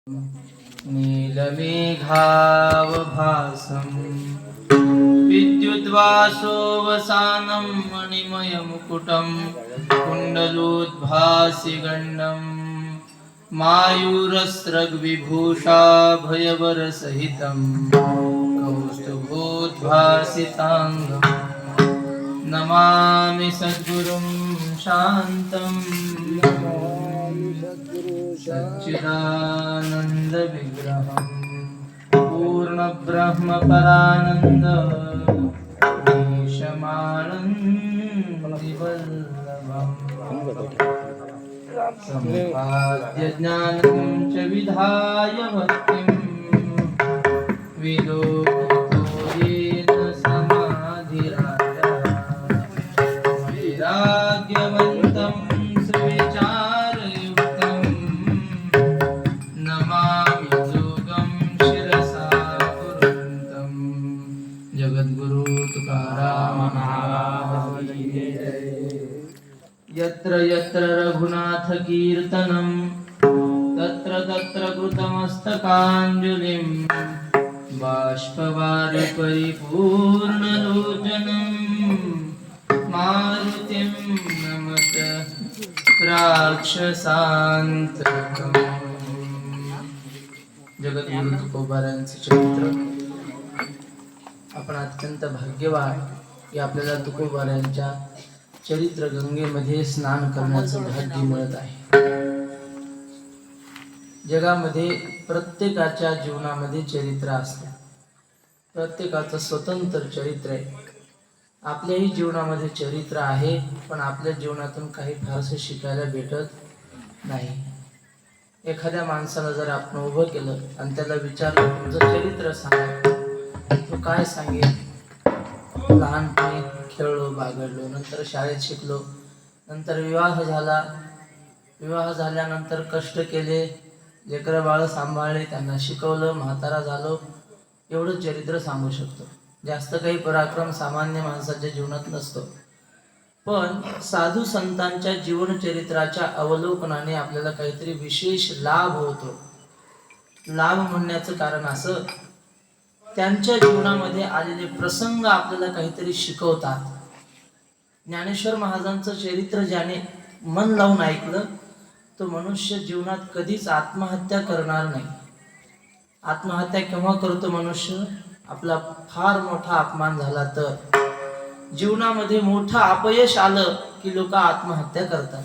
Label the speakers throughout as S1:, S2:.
S1: नीलमेघावभासं विद्युद्वासोऽवसानं मणिमयमुकुटं कुण्डलोद्भासिगण्डं मायूरस्रग्विभूषाभयवरसहितं कौस्तुभोद्भासिताङ्गं नमामि सद्गुरुं शान्तम् सच्चिदानंद विग्रहं पूर्णब्रह्मपरानन्द ईशमानन्दिवल्लभम् सम्पाद्य ज्ञानं च विधाय भक्तिं विलोकितो येन समाधिराजः वैराग्यवन्तं सुविचारयुक्तं नमामि योगं शिरसा कुर्वन्तं जगद्गुरु तुकाराम महाराज की जय। यत्र यत्र रघुनाथ कीर्तनं तत्र तत्र कृतमस्तकाञ्जलिं बाष्पवारि परिपूर्णलोचनं मारुतिं नमत राक्षसान्तकम्। जगद्गुरु तुकोबारायांचे चरित्र आपण अत्यंत भाग्यवान की आपल्याला तुकोबारायांच्या चरित्र गंगेमध्ये स्नान करण्याचं भाग्य मिळत आहे। जगामध्ये प्रत्येकाच्या जीवनामध्ये चरित्र असते, प्रत्येकाचं स्वतंत्र चरित्र आहे। आपल्याही जीवनामध्ये चरित्र आहे, पण आपल्या जीवनातून काही फारसे शिकायला भेटत नाही। एखाद्या माणसाला जर आपण उभं केलं आणि त्याला विचारलं तुमचं चरित्र सांगा, तो काय सांगेल? लहानपणी खेळलो बागडलो, नंतर शाळेत शिकलो, नंतर विवाह झाला, विवाह झाल्यानंतर कष्ट केले, लेकरं बाळ सांभाळले, त्यांना शिकवलं, म्हातारा झालो, एवढं चरित्र सांगू शकतो। जास्त काही पराक्रम सामान्य माणसाच्या जीवनात नसतो। पण साधू संतांच्या जीवन चरित्राच्या अवलोकनाने आपल्याला काहीतरी विशेष लाभ होतो। लाभ म्हणण्याचं कारण असं, त्यांच्या जीवनामध्ये आलेले प्रसंग आपल्याला काहीतरी शिकवतात। ज्ञानेश्वर महाराजांचं चरित्र ज्याने मन लावून ऐकलं तो मनुष्य जीवनात कधीच आत्महत्या करणार नाही। आत्महत्या केव्हा करतो मनुष्य? आपला फार मोठा अपमान झाला तर, जीवनामध्ये मोठं अपयश आलं की लोक आत्महत्या करतात।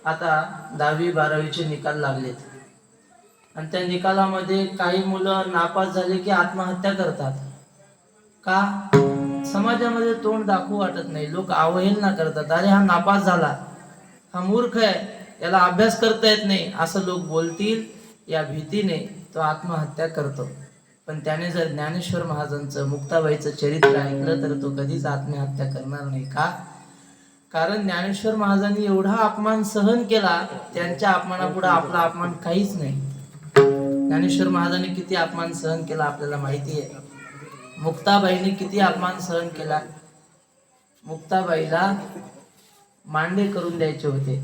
S1: आता 10वी 12वीचे निकाल लागलेत आणि त्या निकालामध्ये काही मुलं नापास झाले की आत्महत्या करतात। का? समाजामध्ये तोंड दाखवू वाटत नाही, लोक अवहेलना करतात। अरे हा नापास झाला, हा मूर्ख आहे, याला अभ्यास करता येत नाही, असं लोक बोलतील या भीतीने तो आत्महत्या करतो। पण त्याने जर ज्ञानेश्वर महाराजांचं मुक्ताबाईचं चरित्र ऐकलं तर तो कधीच आत्महत्या करणार नाही। का? कारण ज्ञानेश्वर महाराजांनी एवढा अपमान सहन केला, त्यांच्या अपमानापुढे आपला अपमान काहीच नाही। ज्ञानेश्वर महाराजांनी किती अपमान सहन केला आपल्याला माहिती आहे। मुक्ताबाईने किती अपमान सहन केला। मुक्ताबाईला मांडे करून द्यायचे होते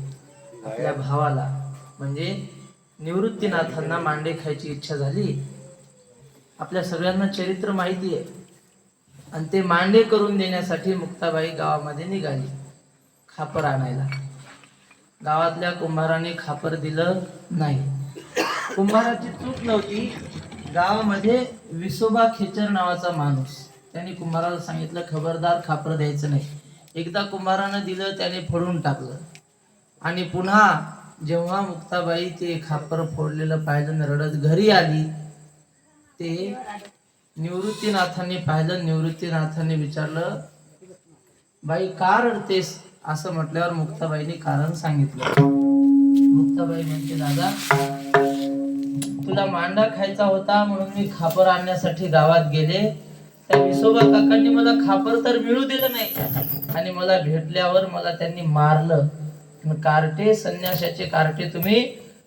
S1: आपल्या भावाला, म्हणजे निवृत्तीनाथांना मांडे खायची इच्छा झाली। आपल्या सगळ्यांना चरित्र माहिती आहे। आणि ते मांडे करून देण्यासाठी मुक्ताबाई गावामध्ये निघाली खापर आणायला। गावातल्या कुंभाराने खापर दिलं नाही। कुंभाराची चूक नव्हती, गावामध्ये विसोबा खेचर नावाचा माणूस, त्याने कुंभाराला सांगितलं खबरदार खापर द्यायचं नाही। एकदा कुंभारानं दिलं, त्याने फोडून टाकलं। आणि पुन्हा जेव्हा मुक्ताबाई ते खापर फोडलेलं पाहिलं, रडत घरी आली, ते निवृत्तीनाथांनी पाहिलं। निवृत्तीनाथांनी विचारलं बाई का रडतेस? असं म्हटल्यावर मुक्ताबाईने कारण सांगितलं। मुक्ताबाई म्हणते दादा, तुला मांडा खायचा होता म्हणून मी खापर आणण्यासाठी गावात गेले, त्या विसोबा काकांनी मला खापर तर मिळू दिलं नाही आणि मला भेटल्यावर मला त्यांनी मारलं। कार्टे, संन्याशाचे कार्टे,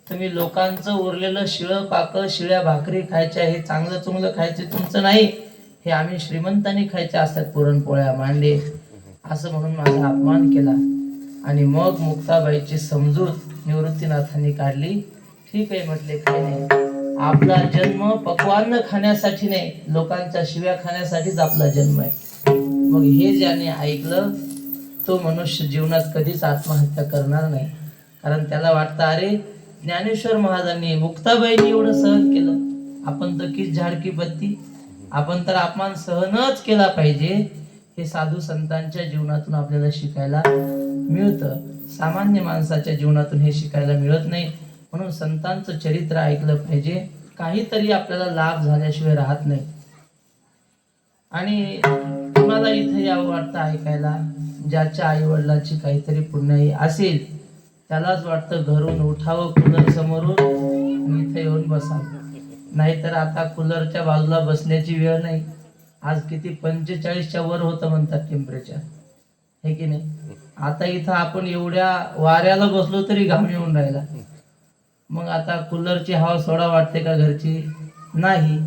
S1: तुम्ही लोकांचं उरलेलं शिळं पाकं, शिळ्या भाकरी खायच्या, हे चांगलं चुंगलं खायचे तुमचं नाही, हे आम्ही श्रीमंतांनी खायचे असतात, पुरणपोळ्या मांडे, असं म्हणून माझा अपमान केला। आणि मग मुक्ताबाईची समजूत निवृत्तीनाथांनी काढली। ठीक आहे म्हटले, काही नाही, आपला जन्म पक्वान्न खाण्यासाठी नाही, लोकांच्या शिव्या खाण्यासाठीच आपला जन्म आहे. मग हे ज्याने ऐकलं तो मनुष्य जीवनात कधीच आत्महत्या करणार नाही. कारण त्याला वाटतं, अरे ज्ञानेश्वर महाराजांनी, मुक्ताबाईंनी एवढं सहन केलं, आपण तर किस झाडकी बत्ती, आपण तर अपमान सहनच केला पाहिजे. हे साधू संतांच्या जीवनातून आपल्याला शिकायला मिळतं. सामान्य माणसाच्या जीवनातून हे शिकायला मिळत नाही. म्हणून संतांचं चरित्र ऐकलं पाहिजे. काहीतरी आपल्याला लाभ झाल्याशिवाय राहत नाही. आणि कुणाला इथं यावं वाटतं ऐकायला, ज्याच्या आई वडिलांची काहीतरी पुण्याई असेल, त्यालाच वाटतं घरून उठावं कूलर समोरून इथं येऊन बसावं. नाहीतर आता कूलरच्या बाजूला बसण्याची वेळ नाही. आज किती 45च्या वर होतं म्हणतात टेम्परेचर, हे की नाही. आता इथं आपण एवढ्या वाऱ्याला बसलो तरी घाम येऊन राहिला. मग आता कूलरची हवा सोडा वाटते का घरची? नाही.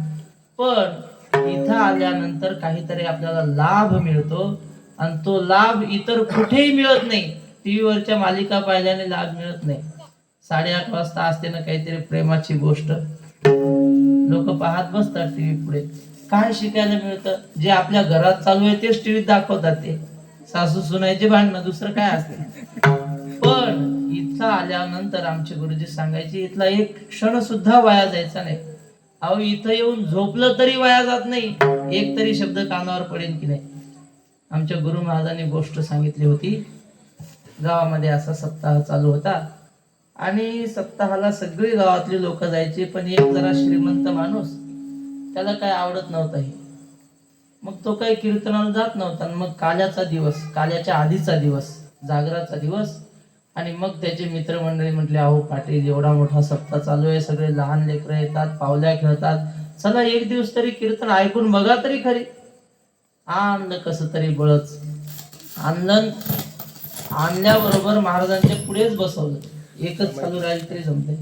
S1: पण इथं आल्यानंतर काहीतरी आपल्याला लाभ मिळतो, आणि तो लाभ इतर कुठेही मिळत नाही. टीव्हीवरच्या मालिका पाहिल्याने लाभ मिळत नाही. 8:30 वाजता असते ना काहीतरी प्रेमाची गोष्ट, लोक पाहत बसतात टीव्ही पुढे. काय शिकायला मिळतं? जे आपल्या घरात चालू आहे तेच टीव्हीत दाखवतात. ते सासू सुनायचे भांडणं, दुसरं काय असते. पण इथं आल्यानंतर आमचे गुरुजी सांगायचे, इथला एक क्षण सुद्धा वाया जायचा नाही. अहो इथं येऊन झोपलं तरी वाया जात नाही, एक तरी शब्द कानावर पडेल की नाही. आमच्या गुरु महाराजांनी गोष्ट सांगितली होती. गावामध्ये असा सप्ताह चालू होता, आणि सप्ताहाला सगळी गावातली लोक जायची. पण एक जरा श्रीमंत माणूस, त्याला काय आवडत नव्हतं हे. मग तो काही कीर्तनाला जात नव्हता. मग काल्याचा दिवस, काल्याच्या आधीचा दिवस, जागराचा दिवस. आणि मग त्याचे मित्रमंडळी म्हटले, अहो पाटील, एवढा मोठा सप्ताह चालू आहे, सगळे लहान लेकरं येतात, पावल्या खेळतात, चला एक दिवस तरी कीर्तन ऐकून बघा तरी खरी. आणलं कसं तरी बळच आणलं. आणल्याबरोबर महाराजांच्या पुढेच बसवलं. एकच चालू राहील तरी जमते.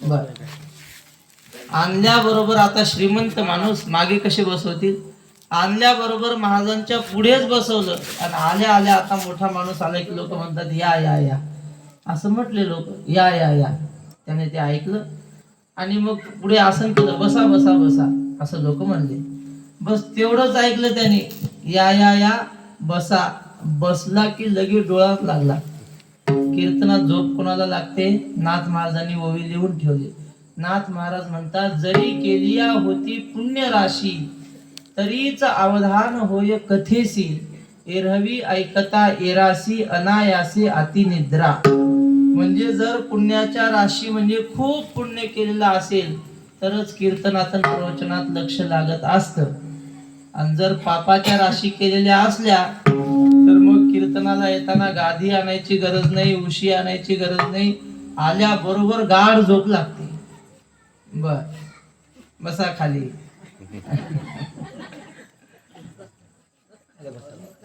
S1: बर, आणल्याबरोबर आता श्रीमंत माणूस मागे कसे बसवतील, आणल्याबरोबर महाराजांच्या पुढेच बसवलं. आणि आल्या आल्या आता मोठा माणूस आला की लोक म्हणतात, या या या, असं म्हटले लोक, या या या. त्याने ते ऐकलं आणि मग पुढे आसन केलं, बसा बसा बसा असं लोक म्हणले. बस तेवढंच ऐकलं त्याने, या या या बसा. बसला की लगेच डोळ्यात लागला. कीर्तनात झोप कोणाला लागते? नाथ महाराजांनी ओवी लिहून ठेवली. नाथ महाराज म्हणतात, जरी केलिया होती पुण्य राशी, तरीच अवधान होय कथेसी, एरहवी ऐकता एरासी, अनायासी अति निद्रा. म्हणजे जर पुण्याच्या राशी म्हणजे खूप पुण्य केलेलं असेल तरच कीर्तनात आणि प्रवचनात लक्ष लागत असतं. आणि जर पापाच्या राशी केलेल्या असल्या तर मग कीर्तनाला येताना गादी आणायची गरज नाही, उशी आणायची गरज नाही, आल्याबरोबर गाढ झोप लागते. बर, बसा खाली.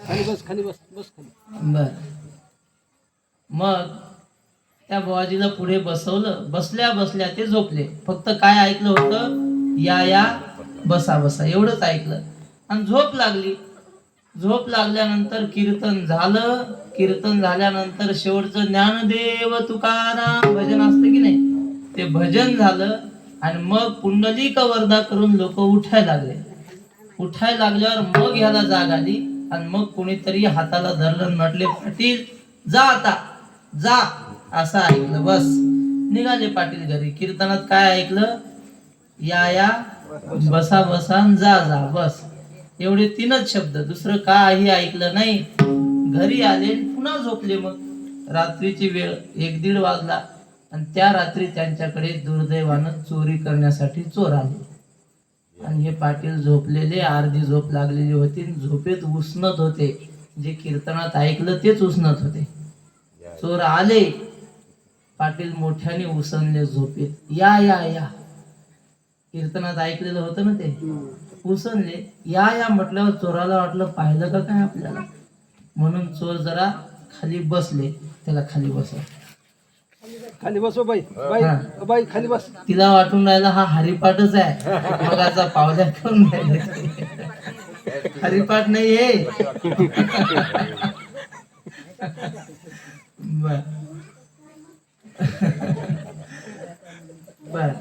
S2: खाली बस
S1: बर, मग त्या बुवाजीला पुढे बसवलं. बसल्या बसल्या ते झोपले. फक्त काय ऐकलं होतं? या या बसा बसा, एवढंच ऐकलं. आणि झोप लागली. झोप लागल्यानंतर कीर्तन झालं. कीर्तन झाल्यानंतर शेवटचं ज्ञानदेव तुकाराम भजन असतं की नाही, ते भजन झालं. आणि मग पुंडलिक वरदा करून लोक उठायला लागले. उठायला लागल्यावर मग ह्याला जाग आली. आणि मग कोणीतरी हाताला धरलं, म्हटले, पाटील जा आता, जा, असं ऐकलं. बस निघाले पाटील घरी. कीर्तनात काय ऐकलं? या या बसा बसा, जा जा, बस एवढे 3च शब्द, दुसरं काही ऐकलं नाही. घरी आले, पुन्हा झोपले. मग रात्रीची वेळ 1-1:30 वाजला. आणि त्या रात्री त्यांच्याकडे दुर्दैवानं चोरी करण्यासाठी चोर आले. आणि हे पाटील झोपलेले, अर्धी झोप लागलेली होती, झोपेत उसनत होते. जे कीर्तनात ऐकलं तेच उसनत होते. चोर आले, पाटील मोठ्याने उसनले झोपेत, या या या. कीर्तनात ऐकलेलं होतं ना ते, उसनले. या या म्हटल्यावर चोराला वाटलं, पाहिलं का काय आपल्याला, म्हणून चोर जरा खाली बसले. त्याला खाली बसव,
S2: खाली बसो बाई, बाई बाई खाली बस.
S1: तिला वाटून राहिला हा हरिपाठच आहे. मगाचा पावल्या करून राहिले, हरिपाठ नाही आहे. बर, बर.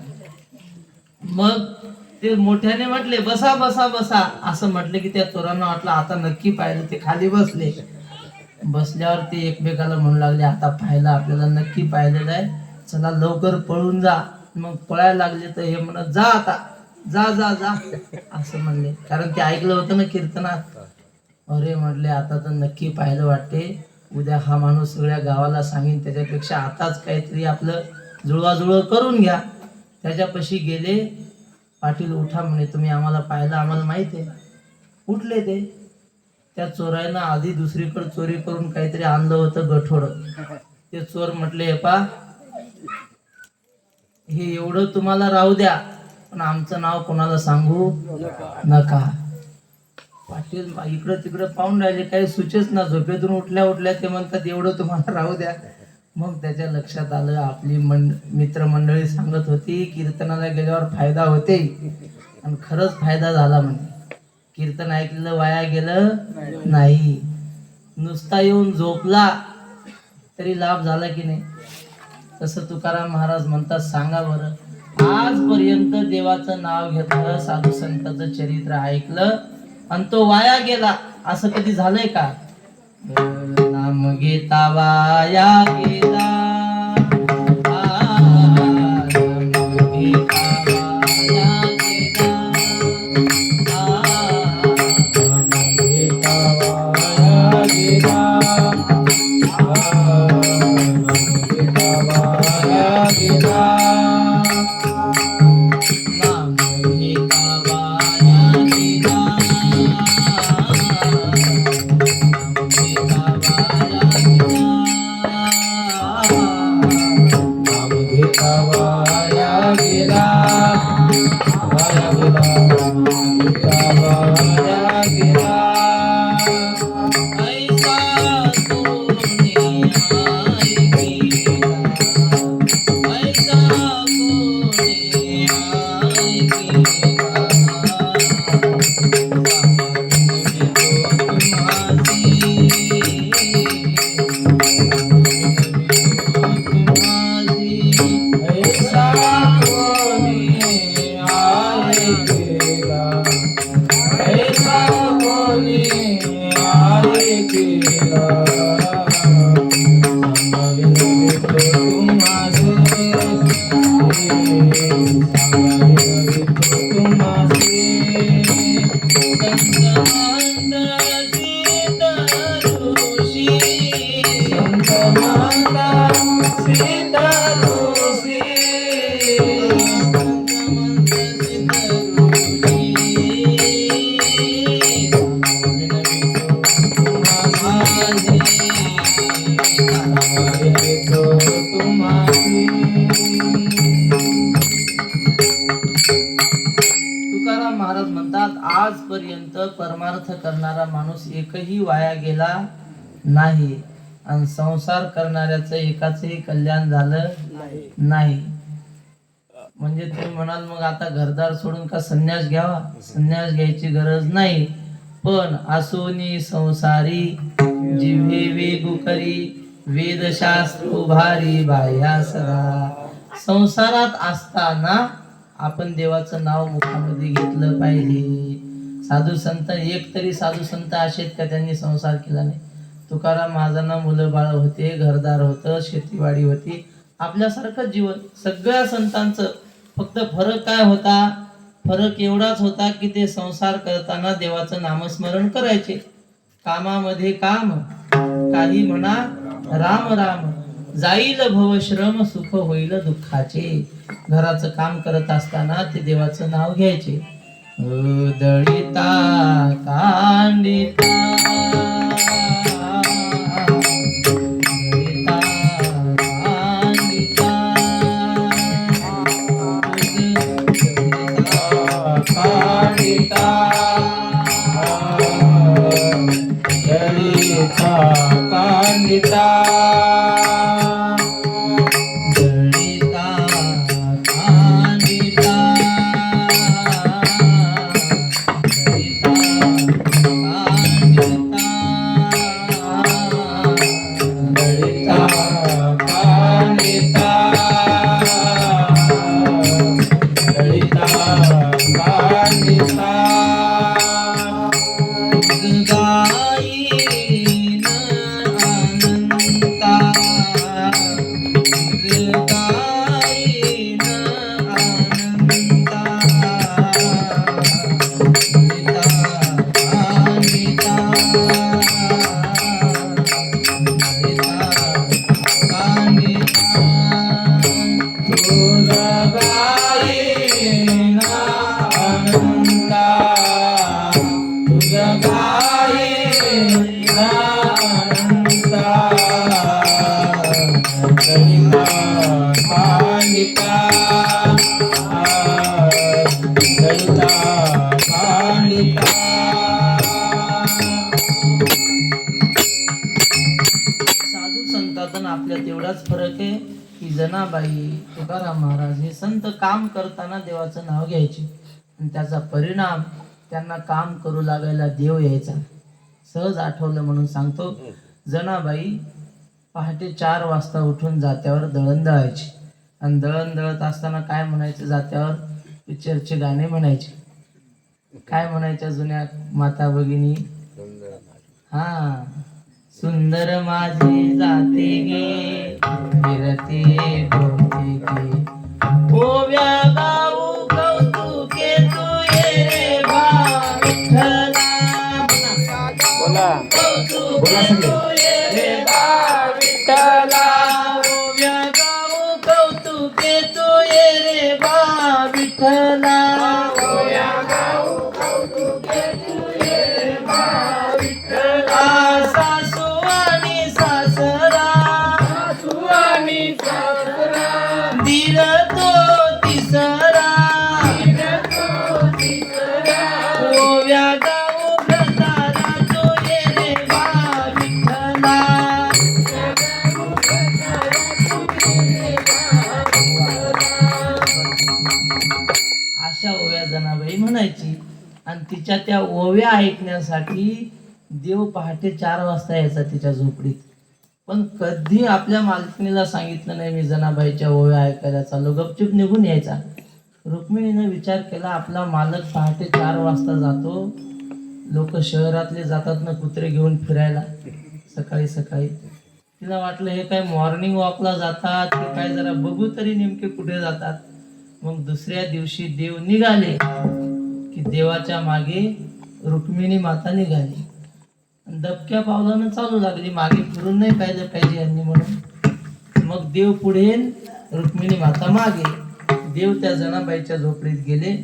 S1: मग ते मोठ्याने म्हटले बसा बसा बसा, असं म्हटलं की त्या चोरांना वाटलं आता नक्की पाहिलं. ते खाली बसले. बसल्यावर ते एकमेकाला म्हणू लागले आता पाहिलं आपल्याला, नक्की पाहिलेलं आहे, चला लवकर पळून जा. मग पळायला लागले तर हे म्हणत जा आता, जा जा जा असं म्हणले, कारण ते ऐकलं होतं ना कीर्तनात. अरे म्हटले आता तर नक्की पाहिलं वाटते, उद्या हा माणूस सगळ्या गावाला सांगेन, त्याच्यापेक्षा आताच काहीतरी आपलं जुळवाजुळव करून घ्या. त्याच्यापाशी गेले. पाटील उठा म्हणे, तुम्ही आम्हाला पाहिलं, आम्हाला माहिती आहे. उठले ते. त्या चोरानं आधी दुसरीकडे चोरी करून काहीतरी आणलं होतं गठोड. ते चोर म्हटले हे पा, हे एवढं तुम्हाला राहू द्या, पण आमचं नाव कोणाला सांगू नका. पाटील इकडं तिकडं पाहून राहिले, काही सुचेच ना. झोपेतून उठल्या उठल्या ते म्हणतात एवढं तुम्हाला राहू द्या. मग त्याच्या लक्षात आलं आपली मित्रमंडळी सांगत होती कीर्तनाला गेल्यावर फायदा होते, आणि खरंच फायदा झाला. म्हणजे कीर्तन ऐकलेलं वाया गेलं नाही. नुसता येऊन झोपला तरी लाभ झाला की नाही. तसं तुकाराम महाराज म्हणतात, सांगा बरं आजपर्यंत देवाचं नाव घेतलं, साधू संतांचं चरित्र ऐकलं आणि तो वाया गेला, असं कधी झालंय का? नाम घेता वाया गेला, नाम घेता वाया गेला, नाम घेता वाया गेला, नाम घेता वाया गेला, नाम घेता वाया गेला. तुकाराम महाराज म्हणतात आजपर्यंत परमार्थ करणारा माणूस एकही वाया गेला नाही, आणि संसार करणाऱ्याचं एकाचंही कल्याण झालं नाही. म्हणजे तुम्ही म्हणाल मग आता घरदार सोडून का संन्यास घ्यावा? संन्यास घ्यायची गरज नाही, पण असोनी संसारी जिव्हे वेगू करी, वेदशास्त्र उभारी बाह्या सदा. संसारात असताना आपण देवाचं नाव मुखामध्ये घेतलं पाहिजे. साधू संत, एक तरी साधू संत असेत का त्यांनी संसार केला नाही? तुकाराम महाराजांना मुलं बाळ होते, घरदार होतं, शेतीवाडी होती, आपल्यासारखं जीवन. सगळ्या संतांचं फक्त फरक काय होता? फरक एवढाच होता की ते संसार करताना देवाचं नामस्मरण करायचे. कामामध्ये काम, काही म्हणा राम राम, जाईल भवश्रम सुख होईल दुःखाचे. घराचं काम करत असताना ते देवाचं नाव घ्यायचे. दळिता कांडिता, दळिता कांडिता, कांडिता, दळिता कांडिता, एवढाच फरक आहे की जनाबाई, तुकाराम महाराज हे संत काम करताना देवाचं नाव घ्यायचे आणि त्याचा परिणाम त्यांना काम करू लागायला देव यायचा. सहज आठवलं म्हणून सांगतो. जनाबाई पहाटे 4 वाजता उठून जात्यावर दळण दळायची आणि दळण दळत असताना काय म्हणायचं, जात्यावर पिक्चरचे गाणे म्हणायचे. काय म्हणायच्या जुन्या माता भगिनी? हा, सुंदर माझी जाते गे फिरते बोलते गे, ओव्या गाऊ कौतुके तू ये रे बा विठ्ठला,
S2: बोला
S1: कौतुके तू ये रे बा विठ्ठला, ओव्या गाऊ कौतुके तू ये रे बा विठ्ठला, ओव्या गाऊ कौतुके तू ये रे बा विठ्ठला, सासू आणि सासरा, सासू आणि सासरा, दीर तो तिसरा, दीर तो तिसरा, ओव्या गाऊ भंडारा तो ये रे बा विठ्ठला, अशा ओव्या जनाबाई म्हणायची. आणि तिच्या त्या ओव्या ऐकण्यासाठी देव पहाटे 4 वाजता यायचा तिच्या झोपडीत. पण कधी आपल्या मालकिनीला सांगितलं नाही मी जनाबाईच्या ओव्या ऐकायला चाललो, गपचूप निघून यायचा. रुक्मिणीनं विचार केला, आपला मालक पहाटे 4 वाजता जातो, लोक शहरातले जातात ना कुत्रे घेऊन फिरायला सकाळी सकाळी. तिला वाटलं हे काय मॉर्निंग वॉकला जातात की काय, जरा बघू तरी नेमके कुठे जातात. मग दुसऱ्या दिवशी देव निघाले की देवाच्या मागे रुक्मिणी माता निघाली. दबक्या पावलानं चालू लागली, मागे फिरून नाही पाहिलं पाहिजे यांनी म्हणून. मग देव पुढे, रुक्मिणी माता मागे. देव त्या जनाबाईच्या झोपडीत गेले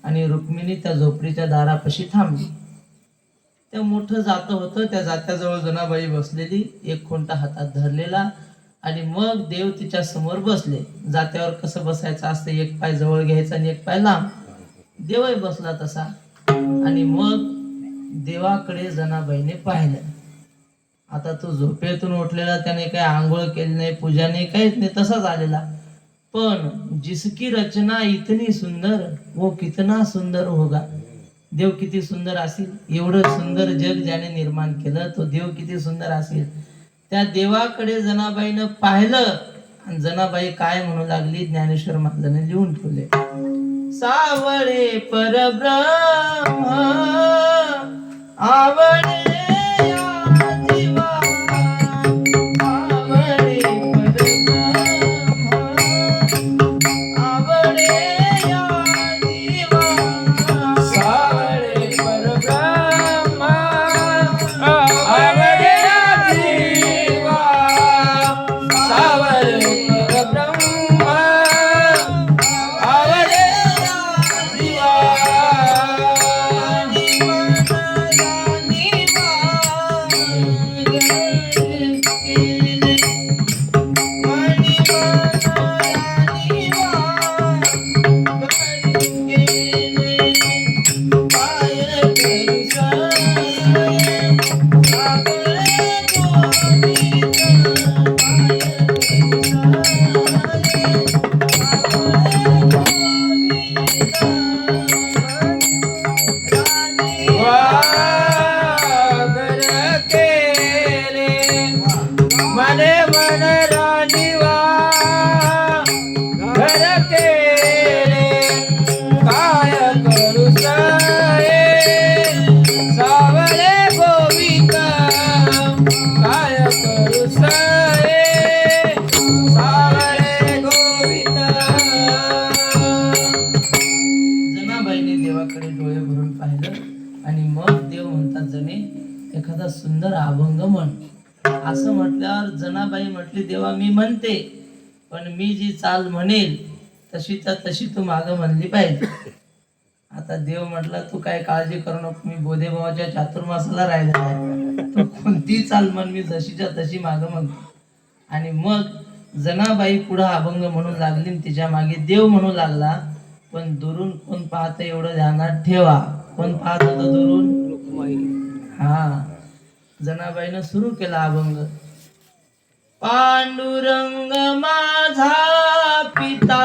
S1: आणि रुक्मिणी त्या झोपडीच्या दारापाशी थांबली. त्या मोठं जातं होतं, त्या जात्याजवळ जनाबाई बसलेली, एक खोंटा हातात धरलेला. आणि मग देव तिच्या समोर बसले. जात्यावर कसं बसायचं असतं, एक पाय जवळ घ्यायचा आणि एक पाय लांब. देवही बसला तसा. आणि मग देवाकडे जनाबाईने पाहिलं. आता तो झोपेतून उठलेला, त्याने काही आंघोळ केली नाही, पूजा नाही, काहीच नाही, तसाच आलेला. पण जिसकी रचना इतनी सुंदर वो कितना सुंदर होगा. देव किती सुंदर असेल, एवढं सुंदर जग ज्याने निर्माण केलं तो देव किती सुंदर असेल. त्या देवाकडे जनाबाईनं पाहिलं आणि जनाबाई काय म्हणू लागली, ज्ञानेश्वर महाराजांनी लिहून ठेवले. सावळे परब्रह्म आवडे या जीवा, आवडे परब्रह्म आवडे या जीवा, सावळे परब्रह्म आवडे या जीवा, सावळे परब्रह्म आवडे देवाकडे डोळे भरून पाहिलं आणि मग देव म्हणतात, जणे एखादा सुंदर अभंग म्हण. असं म्हटल्यावर जनाबाई म्हटली, देवा मी म्हणते, पण मी जी चाल म्हणेल तशी तर तशी तू मागं म्हणली पाहिजे. आता देव म्हटला, तू काय काळजी करू नको, मी बोधेभावाच्या चातुर्मासाला राहिला आहे, तू कोणती चाल म्हण, मी जशीच्या तशी मागं म्हणतो. आणि मग जनाबाई पुढं अभंग म्हणू लागली, तिच्या मागे देव म्हणू लागला. पण दुरून कोण पाहत एवढं ध्यानात ठेवा. कोण पाहत होतं दुरून? हा, जनाबाईनं सुरू केला अभंग. पांडुरंग माझा पिता,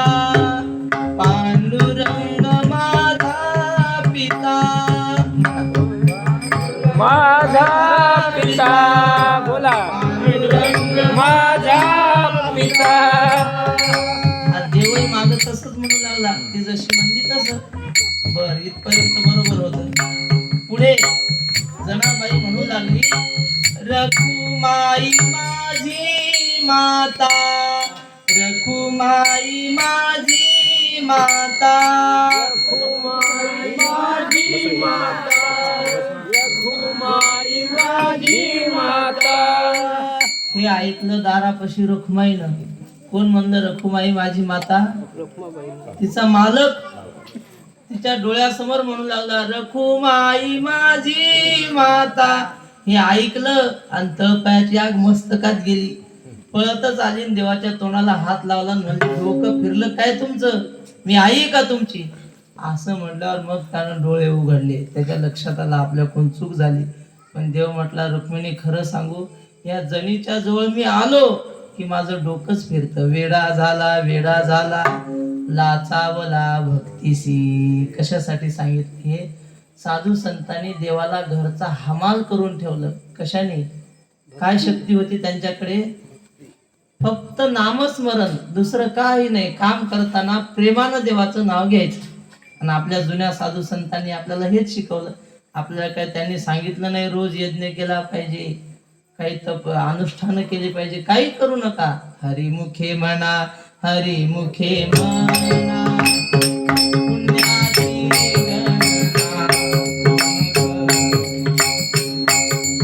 S1: पांडुरंग माझा पिता,
S2: माझा पिता बोला, माझा पिता.
S1: देवही माग तसंच म्हणू लागला, ती जशी म्हणली तसं. बर, इथपर्यंत बरोबर होत. पुढे जनाबाई म्हणू लागली, रखुमाई माझी माता, रखुमाई माझी माता, रखुमाई माझी माता, रखुमाई माझी माता. हे ऐकलं दारापाशी रखुमाईनं. कोण म्हणलं रखुमाई माझी माता? तिचा मालक तिच्या डोळ्यासमोर म्हणू लागला, रखुमाई माझी माता. हे ऐकलं आणि तळपायाची आग मस्तकात गेली. पळतच आली आणि देवाच्या तोंडाला हात लावला. डोकं फिरलं काय तुमचं? मी आई का तुमची? असं म्हटल्यावर मग त्यानं डोळे उघडले. त्याच्या लक्षात आलं आपल्याकडून चूक झाली. पण देव म्हटला, रुक्मिणी खरं सांगू, या जनीच्या जवळ मी आलो की माझं डोकंच फिरतं. वेडा झाला, वेडा झाला, लाचावला भक्तीसी. कशासाठी सांगितले? हे साधू संतांनी देवाला घरचा हमाल करून ठेवलं. कशाने? काय शक्ती होती त्यांच्याकडे? फक्त नामस्मरण, दुसरं काही नाही. काम करताना प्रेमानं देवाचं नाव घ्यायचं. आणि आपल्या जुन्या साधू संतांनी आपल्याला हेच शिकवलं. आपल्याला काय त्यांनी सांगितलं नाही रोज यज्ञ केला पाहिजे, काही तप अनुष्ठान केले पाहिजे, काही करू नका. हरिमुखे म्हणा, हरिमुखे म्हणा, पुण्याची गणना,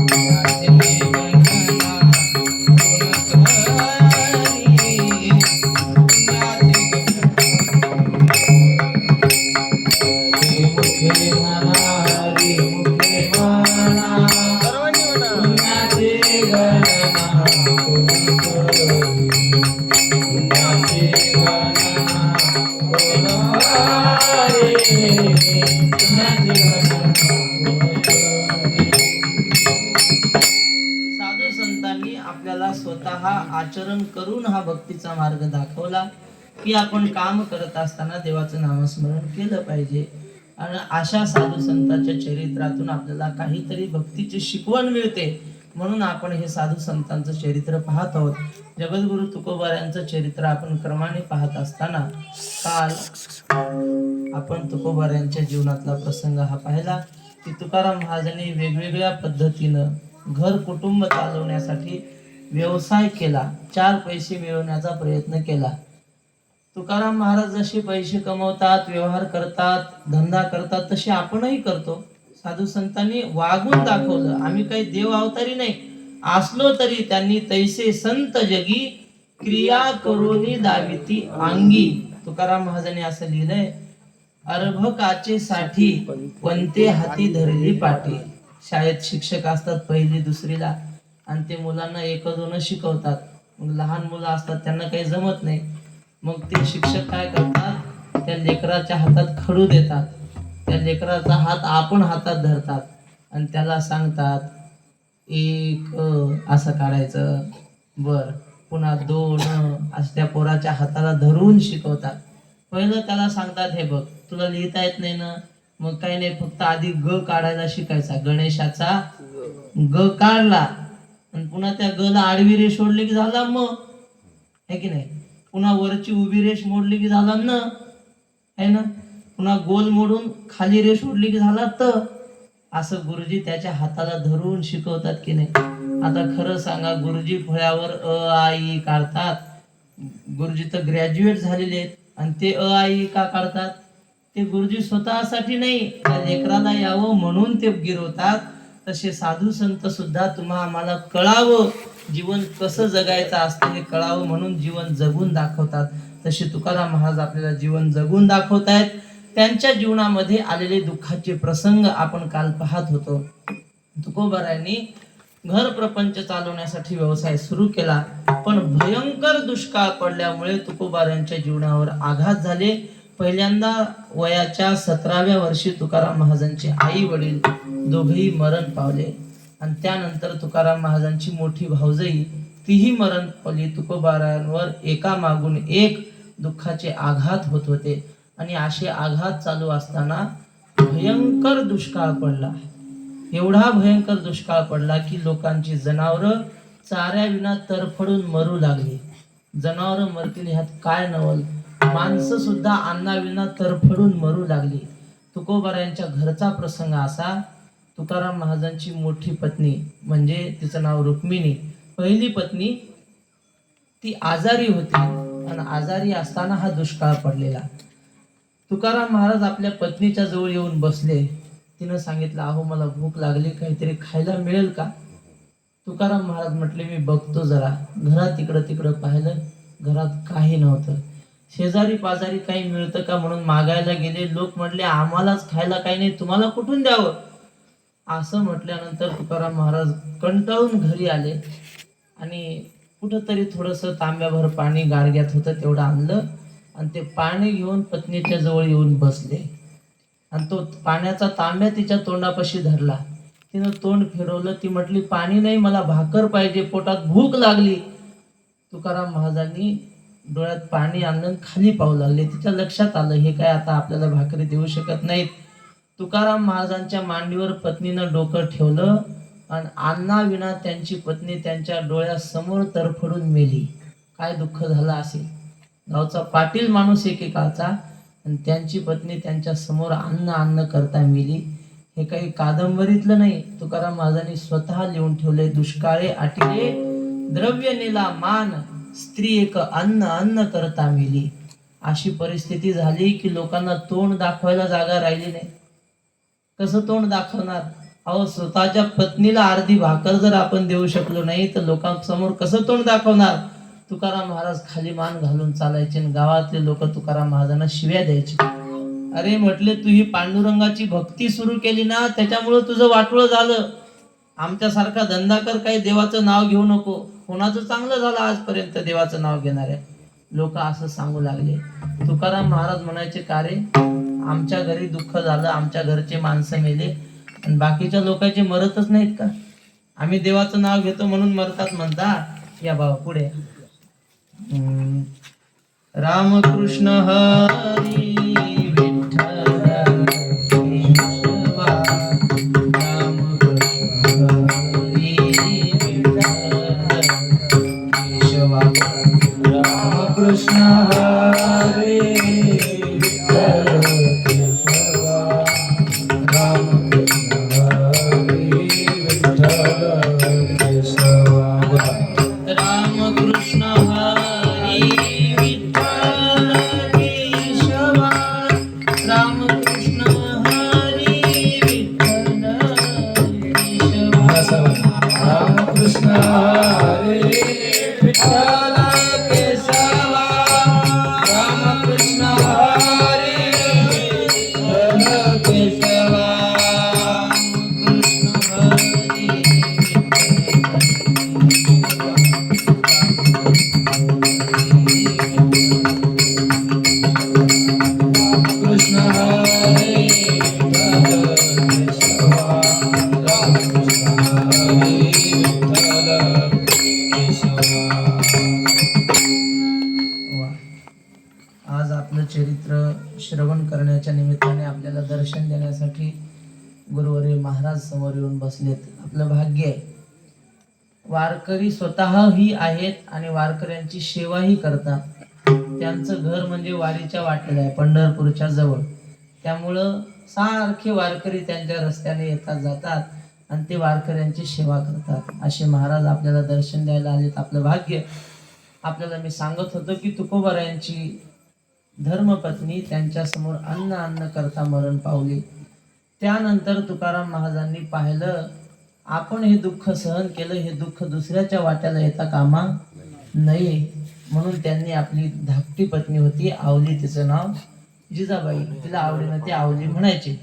S1: पुण्याची गणना, हरिमुखे म्हणा, हरिमुखे म्हणा, पुण्याची गणना, साधू संतांनी आपल्याला स्वतः आचरण करून हा भक्तीचा मार्ग दाखवला की आपण काम करत असताना देवाचं नामस्मरण केलं पाहिजे. आणि अशा साधू संतांच्या चरित्रातून आपल्याला काहीतरी भक्तीची शिकवण मिळते. म्हणून आपण हे साधू संतांचं चरित्र पाहत आहोत. जगद्गुरु तुकोबारायांचं चरित्र आपण क्रमाने पाहत असताना काल आपण तुकोबारायांच्या जीवनातला प्रसंग हा पाहिला की तुकाराम महाराजांनी वेगवेगळ्या पद्धतीनं घर कुटुंब चालवण्यासाठी व्यवसाय केला, 4 पैसे मिळवण्याचा प्रयत्न केला. तुकाराम महाराज जसे पैसे कमवतात, व्यवहार करतात, धंदा करतात, तसे आपणही करतो. साधू संतांनी वागून दाखवलं. आम्ही काही देव अवतारी नाही असलो तरी त्यांनी तैसे संत जगी क्रिया करोनी दाविती अंगी. तुकाराम महाराजांनी असं लिहिलंय, अर्भकाचे साठी कोणते हाती धरली पाठी. शाळेत शिक्षक असतात 1ली 2रीला आणि ते मुलांना 1-2 शिकवतात. मग लहान मुलं असतात त्यांना काही जमत नाही. मग ते शिक्षक काय करतात, त्या लेकराच्या हातात खडू देतात. त्या लेकराचा हात आपण हातात धरतात आणि त्याला सांगतात 1 असं काढायचं. बर, पुन्हा 2 असं त्या पोराच्या हाताला धरून शिकवतात. पहिलं त्याला सांगतात, हे बघ तुला लिहिता येत नाही ना, मग काही नाही, फक्त आधी ग काढायला शिकायचा. गणेशाचा ग काढला आणि पुन्हा त्या ग ला आडवी रेष ओढली की झाला मग, है की नाही. पुन्हा वरची उभी रेष मोडली की झाला न, है ना. पुन्हा गोल मोडून खाली रेष ओढली की झाला त. असं गुरुजी त्याच्या हाताला धरून शिकवतात की नाही. आता खरं सांगा, गुरुजी फळ्यावर अ आ इ काढतात. गुरुजी तर ग्रॅज्युएट झालेले आहेत आणि ते अ आ इ का काढतात? ते गुरुजी स्वतःसाठी नाही, त्या लेकराला यावं म्हणून ते गिरवतात. तसे साधू संत सुद्धा तुम्हा आम्हाला कळावं, जीवन कसं जगायचं असतं हे कळावं म्हणून जीवन जगून दाखवतात. तसे तुकाराम महाराज आपल्याला जीवन जगून दाखवतायत. त्यांच्या जीवनामध्ये आलेले दुःखाचे प्रसंग आपण काल पाहत होतो. तुकोबारायांनी घर प्रपंच चालवण्यासाठी व्यवसाय सुरू केला, पण भयंकर दुष्काळ पडल्यामुळे तुकोबारायांच्या जीवनावर आघात झाले. पहिल्यांदा वयाच्या 17व्या वर्षी तुकाराम महाराजांचे आई वडील दोघेही मरण पावले आणि त्यानंतर तुकाराम महाराजांची मोठी भाऊजाई तीही मरण पावली. तुकोबारायांवर एका मागून एक दुःखाचे आघात होत होते आणि असे आघात चालू असताना भयंकर दुष्काळ पडला. एवढा भयंकर दुष्काळ पडला की लोकांची जनावरं चाऱ्याविना तरफडून मरू लागली. जनावरं मरतील ह्यात काय नवल, माणसं सुद्धा अन्नाविना तरफडून मरू लागली. तुकोबारायांच्या घरचा प्रसंग असा, तुकाराम महाराजांची मोठी पत्नी म्हणजे तिचं नाव रुक्मिणी, पहिली पत्नी, ती आजारी होती आणि आजारी असताना हा दुष्काळ पडलेला. तुकाराम महाराज आपल्या पत्नीच्या जवळ येऊन बसले. तिनं सांगितलं, अहो मला भूक लागली, काहीतरी खायला मिळेल का? तुकाराम महाराज म्हटले, मी बघतो जरा. घरात इकडं तिकडं पाहिलं, घरात काही नव्हतं. शेजारी पाजारी काही मिळतं का म्हणून मागायला गेले. लोक म्हटले, आम्हालाच खायला काही नाही, तुम्हाला कुठून द्यावं? असं म्हटल्यानंतर तुकाराम महाराज कंटाळून घरी आले आणि कुठंतरी थोडंसं तांब्याभर पाणी गाडग्यात होतं तेवढं आणलं आणि ते पाणी घेऊन पत्नीच्या जवळ येऊन बसले आणि तो पाण्याचा तांब्या तिच्या तोंडापाशी धरला. तिनं तोंड फिरवलं. ती म्हटली, पाणी नाही, मला भाकर पाहिजे, पोटात भूक लागली. तुकाराम महाराजांनी डोळ्यात पाणी आणलं, खाली पाहू लागले. तिच्या लक्षात आलं, हे काय आता आपल्याला भाकरी देऊ शकत नाहीत. तुकाराम महाराजांच्या मांडीवर पत्नीनं डोकं ठेवलं आणि अन्नाविना त्यांची पत्नी त्यांच्या डोळ्यासमोर तरफडून मेली. काय दुःख झालं असेल. गावचा पाटील माणूस एकेकाळचा आणि त्यांची पत्नी त्यांच्या समोर अन्न करता मेली. हे काही कादंबरीतलं नाही, तुकाराम महाराजांनी स्वतः लिहून ठेवले. दुष्काळे आटिले द्रव्य नेला मान, स्त्री एक अन्न करता मेली. अशी परिस्थिती झाली की लोकांना तोंड दाखवायला जागा राहिली नाही. कसं तोंड दाखवणार? अहो, स्वतःच्या पत्नीला अर्धी भाकर जर आपण देऊ शकलो नाही तर लोकांसमोर कसं तोंड दाखवणार? तुकाराम महाराज खाली मान घालून चालायचे आणि गावातले लोक तुकाराम महाराजांना शिव्या द्यायचे. अरे म्हटले, तू ही पांडुरंगाची भक्ती सुरू केली ना, त्याच्यामुळे तुझं वाटोळं झालं. आमच्यासारखा धंदा कर, काही देवाचं नाव घेऊ नको. कोणाचं चांगलं झालं आजपर्यंत देवाचं नाव घेणाऱ्या? लोक असं सांगू लागले. तुकाराम महाराज म्हणायचे, का रे, आमच्या घरी दुःख झालं, आमच्या घरचे माणसं मेले आणि बाकीच्या लोकांचे मरतच नाहीत का? आम्ही देवाचं नाव घेतो म्हणून मरतात म्हणता? या बाबा पुढे. रामकृष्ण हरी विठ्ठल केशवा, रामकृष्ण हरी विठ्ठल केशवा, रामकृष्ण हरी विठ्ठल केशवा, रामकृष्ण हरी विठ्ठल केशवा, रामकृष्ण हरी विठ्ठल केशवा, रामकृष्ण हरी विठ्ठल केशवा, रामकृष्ण हरी विठ्ठल केशवा, रामकृष्ण हरी विठ्ठल केशवा, कृष्ण हरी विठ्ठल केशवा, रामकृष्ण हरी विठ्ठल केशवा. आज आपलं चरित्र श्रवण करण्याच्या निमित्ताने आपल्याला दर्शन देण्यासाठी गुरुवर्य महाराज समोर येऊन बसलेत. आपलं भाग्य आहे. वारकरी स्वतःही आहेत आणि वारकऱ्यांची सेवाही करतात. त्यांचं घर म्हणजे वारीच्या वाटेला आहे, पंढरपूरच्या जवळ. त्यामुळं सारखे वारकरी त्यांच्या रस्त्याने येतात जातात आणि ते वारकऱ्यांची सेवा करतात. असे महाराज आपल्याला दर्शन द्यायला आलेत. आपलं भाग्य. आपल्याला मी सांगत होतो की तुकोबारायांची धर्मपत्नी त्यांच्या समोर अन्न करता मरण पावली. त्यानंतर तुकाराम महाराजांनी पाहिलं, आपण हे दुःख सहन केलं, हे दुःख दुसऱ्याच्या वाट्याला येता कामा नये. म्हणून त्यांनी आपली धाकटी पत्नी होती आवली, तिचं नाव जिजाबाई, तिला आवडीनं ते आवली म्हणायचे.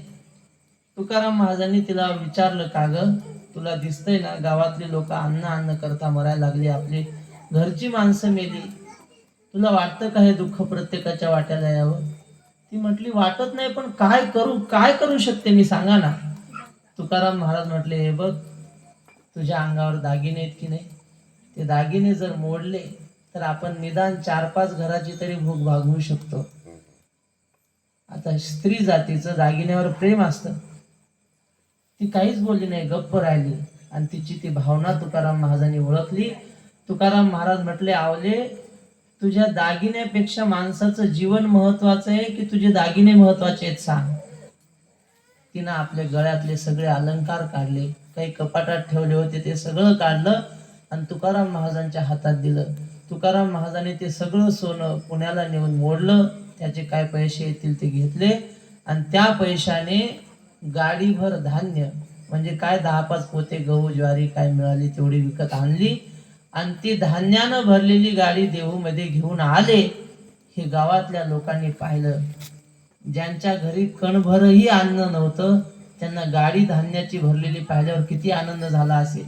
S1: तुकाराम महाराजांनी तिला विचारलं, का ग, तुला दिसतंय ना गावातली लोक अन्न करता मरायला लागली, आपली घरची माणसं मेली, तुला वाटतं का हे दुःख प्रत्येकाच्या वाट्याला यावं? ती म्हटली, वाटत नाही, पण काय करू शकते मी, सांगा ना. तुकाराम महाराज म्हटले, हे बघ, तुझ्या अंगावर दागिने आहेत की नाही? ते दागिने जर मोडले तर आपण निदान 4-5 घराची तरी भूक भागवू शकतो. आता स्त्री जातीचं दागिन्यावर प्रेम असतं. ती काहीच बोलली नाही, गप्प राहिली आणि तिची ती भावना तुकाराम महाराजांनी ओळखली. तुकाराम महाराज म्हटले, आवले, तुझ्या दागिन्यापेक्षा माणसाचं जीवन महत्वाचं आहे की तुझे दागिने महत्वाचे आहेत सांग. तिनं आपल्या गळ्यातले सगळे अलंकार काढले, काही कपाटात ठेवले होते ते सगळं काढलं आणि तुकाराम महाराजांच्या हातात दिलं. तुकाराम महाराजांनी ते सगळं सोनं पुण्याला नेऊन मोडलं, त्याचे काय पैसे येतील ते घेतले आणि त्या पैशाने गाडीभर धान्य, म्हणजे काय 10-5 पोते गहू ज्वारी काय मिळाली तेवढी विकत आणली आणि ती धान्यानं भरलेली गाडी देहूमध्ये घेऊन आले. हे गावातल्या लोकांनी पाहिलं. ज्यांच्या घरी कणभरही अन्न नव्हतं त्यांना गाडी धान्याची भरलेली पाहिल्यावर किती आनंद झाला असेल.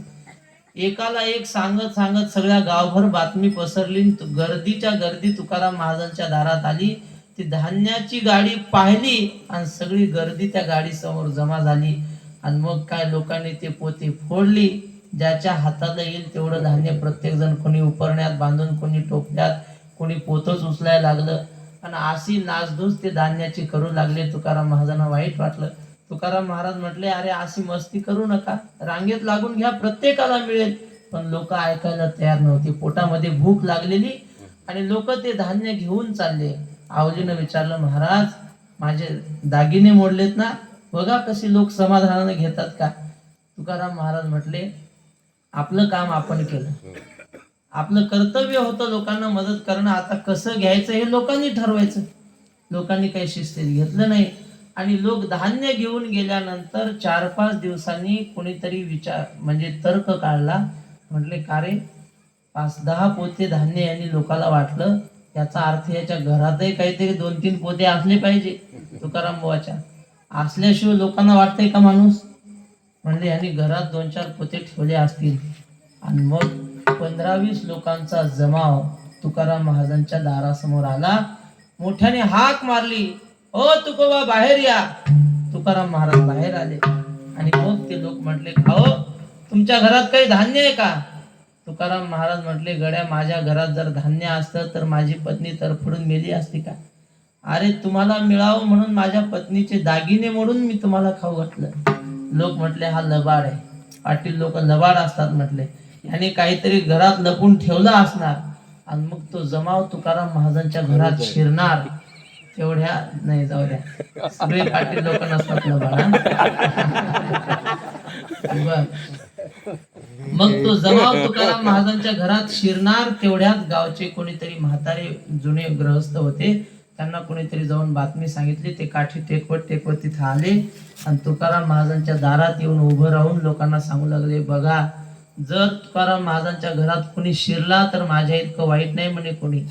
S1: एकाला एक सांगत सांगत सगळ्या गावभर बातमी पसरली. गर्दीच्या गर्दी तुकाराम महाराजांच्या दारात आली. ती धान्याची गाडी पाहिली आणि सगळी गर्दी त्या गाडी समोर जमा झाली आणि मग काय लोकांनी ते पोते फोडली. ज्याच्या हाताला येईल तेवढं धान्य प्रत्येक जण, कोणी उपरण्यात बांधून, कोणी टोपल्यात, कोणी पोतच उचलायला लागलं आणि अशी नासधूस ते धान्याची करू लागले. तुकाराम महाराजांना वाईट वाटलं. तुकाराम महाराज म्हटले, अरे अशी मस्ती करू नका, रांगेत लागून घ्या, प्रत्येकाला मिळेल. पण लोक ऐकायला तयार नव्हती. पोटामध्ये भूक लागलेली आणि लोक ते धान्य घेऊन चालले. आवलीनं विचारलं, महाराज माझे दागिने मोडलेत ना, बघा कशी लोक समाधानाने घेतात का. तुकाराम महाराज म्हटले, आपलं काम आपण केलं, आपलं कर्तव्य होतं लोकांना मदत करणं. आता कसं घ्यायचं हे लोकांनी ठरवायचं. लोकांनी काही शिस्तीत घेतलं नाही आणि लोक धान्य घेऊन गेल्यानंतर 4-5 दिवसांनी कोणीतरी म्हणजे तर्क काढला. म्हटले, का रे 5-10 पोते धान्य यांनी लोकाला वाटलं, याचा अर्थ याच्या घरातही काहीतरी 2-3 पोते असले पाहिजे तुकाराम बुवाच्या, असल्याशिवाय लोकांना वाटतंय का माणूस. म्हणजे यांनी घरात 2-4 पोते ठेवले असतील आणि मग 15-20 लोकांचा जमाव तुकाराम महाराजांच्या दारासमोर आला. मोठ्याने हाक मारली, ओ तुकोबा बाहेर या. तुकाराम महाराज बाहेर आले आणि मग ते लोक म्हटले, खाओ तुमच्या घरात काही धान्य आहे का. तुकाराम महाराज म्हटले, गड्या माझ्या घरात जर धान्य असतं तर माझी पत्नी तरफडून मेली असती का. अरे तुम्हाला मिळावं म्हणून माझ्या पत्नीचे दागिने मोडून मी तुम्हाला खाऊ घातलं. लोक म्हटले, हा लबाड आहे. पाटील लोक लबाड असतात म्हटले, याने काहीतरी घरात लपून ठेवलं असणार आणि मग तो जमाव तुकाराम महाराजांच्या घरात शिरणार. तेवढ्या नाही, जाऊ द्या, सगळे पाटील लोक नसतात लबाड. मग तो जमाव तुकाराम महाराजांच्या घरात शिरणार. तेवढ्यात गावचे कोणीतरी म्हातारे जुने गृहस्थ होते, त्यांना कोणीतरी जाऊन बातमी सांगितली. ते काठी टेकवत तिथे आले आणि तुकाराम महाराजांच्या दारात येऊन उभं राहून लोकांना सांगू लागले, बघा जर तुकाराम महाराजांच्या घरात कोणी शिरला तर माझ्या इतकं वाईट नाही म्हणे कोणी.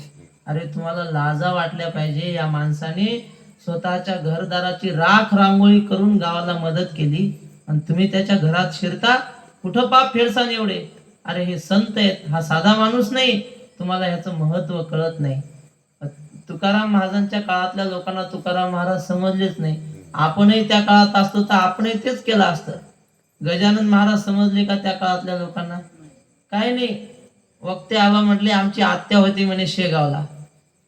S1: अरे तुम्हाला लाजा वाटल्या पाहिजे. या माणसाने स्वतःच्या घरदाराची राख रांगोळी करून गावाला मदत केली आणि तुम्ही त्याच्या घरात शिरता. कुठं पाप फेडसान एवढे. अरे हे संत आहेत, हा साधा माणूस नाही. तुम्हाला ह्याचं महत्व कळत नाही. तुकाराम महाराजांच्या काळातल्या लोकांना तुकाराम महाराज समजलेच नाही. आपणही त्या काळात असतो तर आपणही तेच केलं असतं. गजानन महाराज समजले का त्या काळातल्या लोकांना. काय नाही. वक्ते आबा म्हटले, आमची आत्या होती म्हणे शेगावला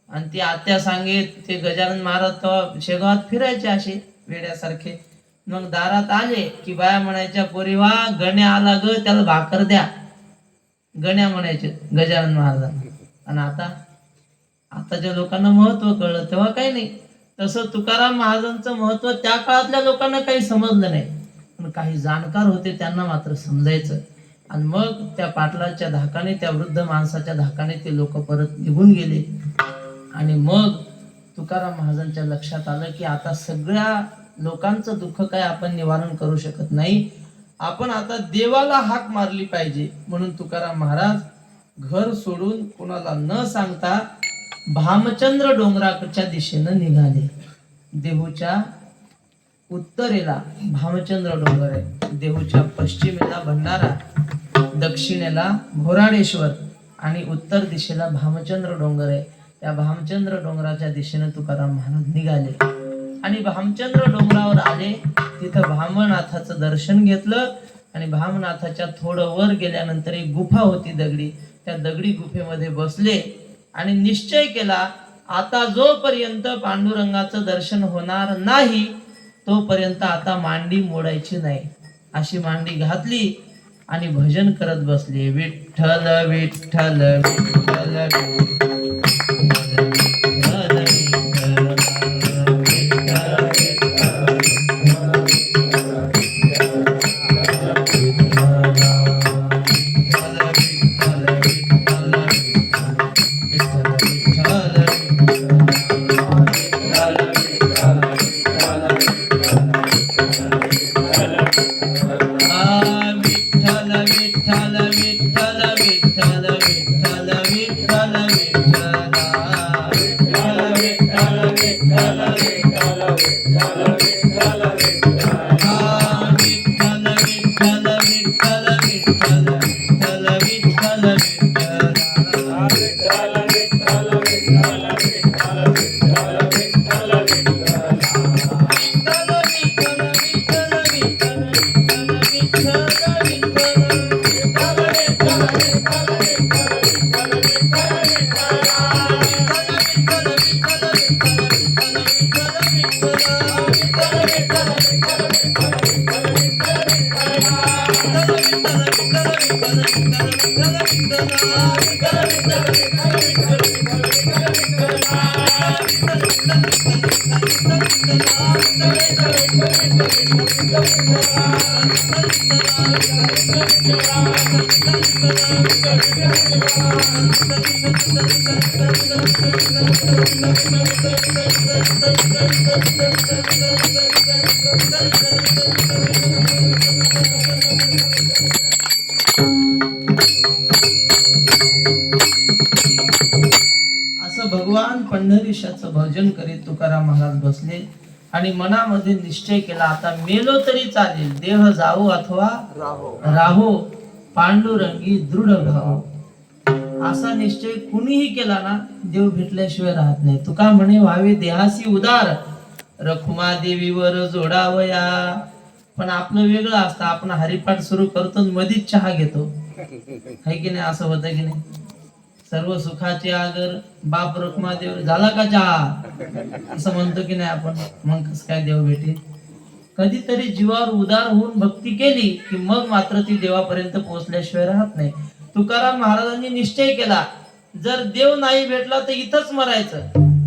S1: आणि ती आत्या सांगे ते गजानन महाराज तेव्हा शेगावात फिरायचे असे वेड्यासारखे. मग दारात आले की बाया म्हणायच्या, पोरी वा गण्या आला ग, त्याला भाकर द्या. गण्या म्हणायचे गजानन महाराजांना. आणि आताच्या लोकांना महत्व कळलं, तेव्हा काही नाही. तसं तुकाराम महाराजांचं महत्व त्या काळातल्या लोकांना काही समजलं नाही, पण काही जाणकार होते त्यांना मात्र समजायचं. आणि मग त्या पाटलाच्या धाकाने, त्या वृद्ध माणसाच्या धाकाने ते लोक परत निघून गेले. आणि मग तुकाराम महाराजांच्या लक्षात आलं की आता सगळ्या लोकांचं दुःख काय आपण निवारण करू शकत नाही, आपण आता देवाला हाक मारली पाहिजे. म्हणून तुकाराम महाराज घर सोडून कोणाला न सांगता भामचंद्र डोंगराच्या दिशेनं निघाले. देहूच्या उत्तरेला भामचंद्र डोंगर आहे, देहूच्या पश्चिमेला भंडारा, दक्षिणेला घोराडेश्वर आणि उत्तर दिशेला भामचंद्र डोंगर आहे. त्या भामचंद्र डोंगराच्या दिशेनं तुकाराम महाराज निघाले आणि भामचंद्र डोंगरावर आले. तिथं भामनाथाचं दर्शन घेतलं आणि भामनाथाच्या थोडं वर गेल्यानंतर एक गुफा होती दगडी, त्या दगडी गुफेमध्ये बसले आणि निश्चय केला, आता जोपर्यंत पांडुरंगाचं दर्शन होणार नाही तोपर्यंत आता मांडी मोडायची नाही. अशी मांडी घातली आणि भजन करत बसले, विठ्ठल विठ्ठल विठ्ठल असं भगवान पंढरीशाचं भजन करीत तुकाराम महाराज बसले आणि मनामध्ये निश्चय केला, आता मेलो तरी चालेल, देह जावो अथवा राहो, पांडुरंगी दृढ भाव. असा निश्चय कुणीही केला ना, देव भेटल्याशिवाय राहत नाही. तुका म्हणे व्हावे देहासी उदार, रखुमा देवीवर जोडावया. पण आपलं वेगळं असतं, आपण हरिपाठ सुरू करतो मधीच चहा घेतो, है की नाही? असं होतं की नाही? सर्व सुखाचे आगर बाप रखुमा देव, झाला का चहा, असं म्हणतो की नाही आपण? मग कसं काय देव भेटे? कधीतरी जीवावर उदार होऊन भक्ती केली की मग मात्र ती देवापर्यंत पोहोचल्याशिवाय राहत नाही. तुकाराम महाराजांनी निश्चय केला, जर देव नाही भेटला तर इथंच मरायचं,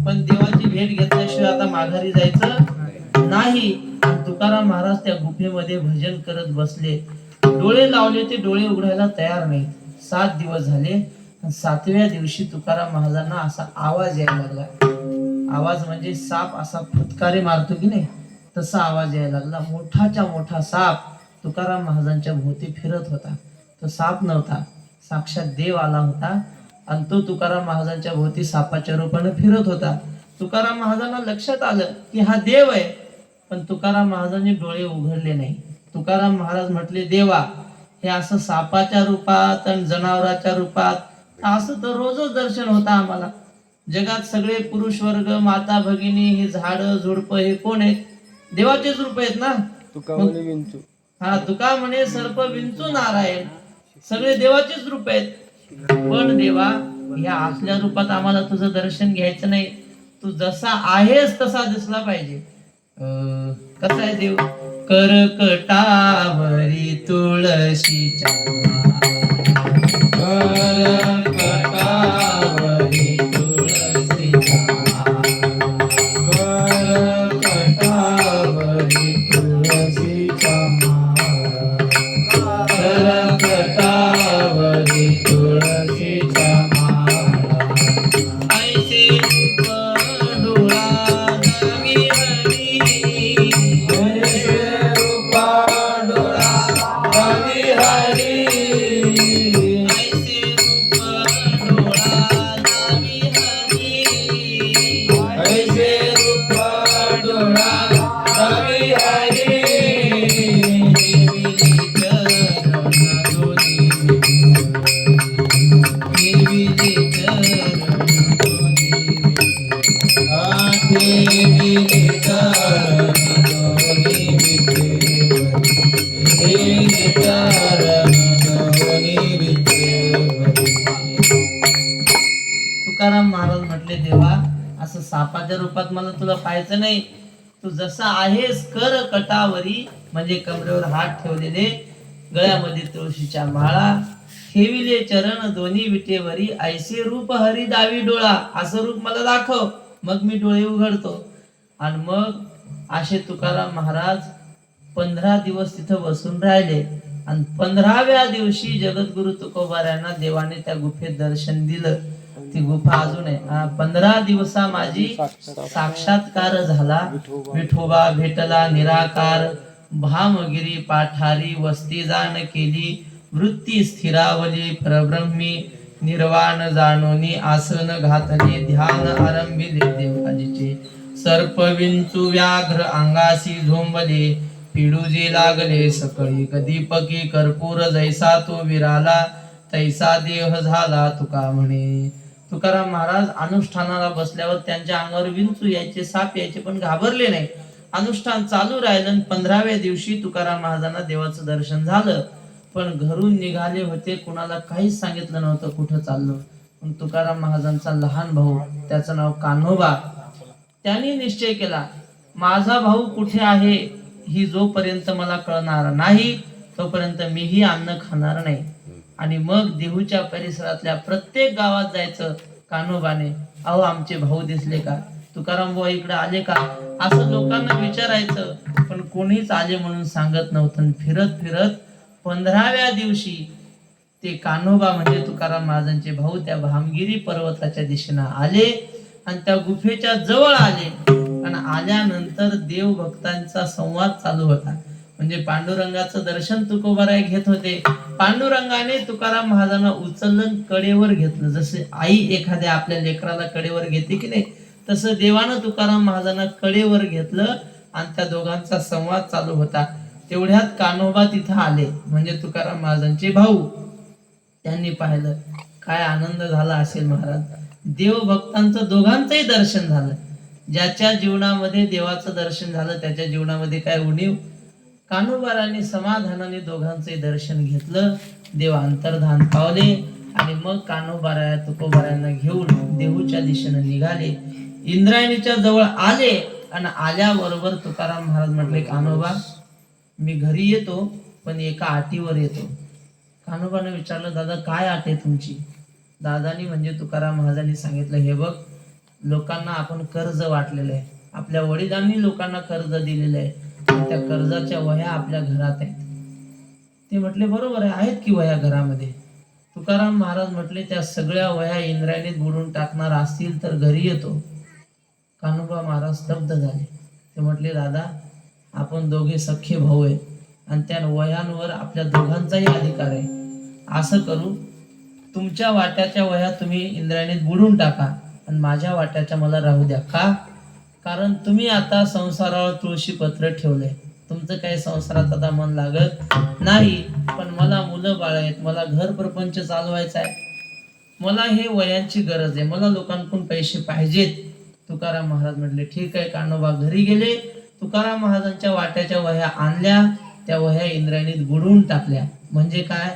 S1: पण देवाची भेट घेतल्याशिवाय आता माघारी जायचं नाही. तुकाराम महाराज त्या गुफेमध्ये भजन करत बसले, डोळे लावले ते डोळे उघडायला तयार नाही. 7 दिवस झाले. 7व्या दिवशी तुकाराम महाराजांना असा आवाज यायला लागला. आवाज म्हणजे साप असा फुटकारे मारतो की नाही, तसा आवाज यायला लागला. मोठाच्या मोठा साप तुकाराम महाराजांच्या भोवती फिरत होता. तो साप नव्हता, साक्षात देव आला होता आणि तो तुकाराम महाराजांच्या भोवती सापाच्या रूपाने फिरत होता. तुकाराम महाराजांना लक्षात आलं की हा देव आहे, पण तुकाराम महाराजांनी डोळे उघडले नाही. तुकाराम महाराज म्हटले, देवा, हे असं सापाच्या रूपात आणि जनावराच्या रूपात असं तर रोजच दर्शन होतं आम्हाला. जगात सगळे पुरुष वर्ग, माता भगिनी, हे झाड झुडप, हे कोण आहेत? देवाचेच रूप आहेत ना. हा, तुका म्हणे सर्प विंचू नारायण, सगळे देवाचेच रूप आहेत. पण देवा, या असल्या रूपात आम्हाला तुझं दर्शन घ्यायचं नाही, तू जसा आहेस तसा दिसला पाहिजे. कसा आहे देव? करकटावरी तुळशीच्या करकटावरी तुळशीच्या करकटावरी तुळशीच्या करकटावरी तुळशीच्या ऐसे डोळा नवी हरी,
S3: Hey,
S1: बापाच्या रूपात मला तुला पाहायचं नाही, तू जसा आहेस कर कटावरी, म्हणजे कमरेवर हात ठेवलेले, गळ्यामध्ये तुळशीच्या माळा, ठेविले चरण दोन्ही विटेवरी, ऐसे रूप हरी दावी डोळा, असं रूप मला दाखव, मग मी डोळे उघडतो. आणि मग असे तुकाराम महाराज 15 दिवस तिथं बसून राहिले. आणि 15व्या दिवशी जगद्गुरु तुकोबारायांना देवाने त्या गुफेत दर्शन दिलं. ती गुफा अजून आहे. 15 दिवसा माझी साक्षात्कार झाला, विठोबा भेटला निराकार, भामगिरी पाठारी वस्ती जाण केली, वृत्ती स्थिरावली परब्रह्मी, निर्वाण जाणोनी आसन घातले, ध्यान आरंभिले देवाजीचे, सर्प विंचू व्याघ्र अंगासी झोंबले, पिडूजे लागले सकळी, दीपकी कर्पूर जैसा तो विराला, तैसा देह झाला तुका म्हणे. तुकाराम महाराज अनुष्ठानाला बसल्यावर त्यांच्या अंगावर विंचू यायचे, साप यायचे, पण घाबरले नाही. अनुष्ठान चालू राहिलं. 15व्या दिवशी तुकाराम महाराजांना देवाचं दर्शन झालं. पण घरून निघाले होते, कुणाला काहीच सांगितलं नव्हतं कुठं चाललो. पण तुकाराम महाराजांचा लहान भाऊ, त्याचं नाव कान्होबा, त्यांनी निश्चय केला, माझा भाऊ कुठे आहे ही जोपर्यंत मला कळणार नाही तोपर्यंत मीही अन्न खाणार नाही. आणि मग देहूच्या परिसरातल्या प्रत्येक गावात जायचं कान्होबाने, अहो आमचे भाऊ दिसले का, तुकाराम बुवा इकडे आले का, असं लोकांना विचारायचं. पण कोणीच आले म्हणून सांगत नव्हतं. फिरत फिरत 15व्या दिवशी ते कान्होबा म्हणजे तुकाराम महाराजांचे भाऊ त्या भामगिरी पर्वताच्या दिशेने आले आणि त्या गुफेच्या जवळ आले. आणि आल्यानंतर देव भक्तांचा संवाद चालू होता. म्हणजे पांडुरंगाचं दर्शन तुकोबाराय घेत होते. पांडुरंगाने तुकाराम महाराजांना उचललं, कडेवर घेतलं. जसे आई एखाद्या आपल्या लेकराला कडेवर घेते की नाही, तसं देवानं तुकाराम महाराजांना कडेवर घेतलं आणि त्या दोघांचा संवाद चालू होता. तेवढ्यात कान्होबा तिथं आले, म्हणजे तुकाराम महाराजांचे भाऊ. त्यांनी पाहिलं, काय आनंद झाला असेल महाराज. देव भक्तांचं दोघांचंही दर्शन झालं. ज्याच्या जीवनामध्ये देवाचं दर्शन झालं त्याच्या जीवनामध्ये काय उणीव. कान्होबारांनी समाधानाने दोघांचे दर्शन घेतलं. देव अंतर्धान पावले आणि मग कान्होबारा तुकोबारायांना घेऊन देहूच्या दिशेने निघाले. इंद्रायणीच्या जवळ आले आणि आल्याबरोबर तुकाराम महाराज म्हटले, कान्होबा मी घरी येतो पण एका अटीवर येतो. कान्होबाने विचारलं, दादा काय अट आहे तुमची. दादानी म्हणजे तुकाराम महाराजांनी सांगितलं, हे बघ लोकांना आपण कर्ज वाटलेलं आहे, आपल्या वडिलांनी लोकांना कर्ज दिलेलं आहे, त्या कर्जाच्या वह्या आपल्या घरात आहेत. ते म्हटले बरोबर आहे, आहेत की वह्या घरामध्ये. तुकाराम महाराज म्हटले, त्या सगळ्या वह्या इंद्रायणीत बुडून टाकणार असतील तर घरी येतो. कान्होबा महाराज स्तब्ध झाले. ते म्हटले, दादा आपण दोघे सख्खे भाऊ आहे आणि त्या वह्यांवर आपल्या दोघांचाही अधिकार आहे. असं करू, तुमच्या वाट्याच्या वह्या तुम्ही इंद्रायणीत बुडून टाका आणि माझ्या वाट्याच्या मला राहू द्या. का? कारण तुम्ही आता संसारावर तुळशीपत्र ठेवलंय, तुमचं काही संसारात आता मन लागत नाही. पण मला मुलं बाळ आहेत, मला घर प्रपंच चालवायचा आहे, मला हे वयांची गरज आहे, मला लोकांकडून पैसे पाहिजेत. तुकाराम महाराज म्हटले, ठीक आहे. कान्होबा घरी गेले, तुकाराम महाराजांच्या वाट्याच्या वह्या आणल्या, त्या वह्या इंद्रायणीत बुडवून टाकल्या. म्हणजे काय,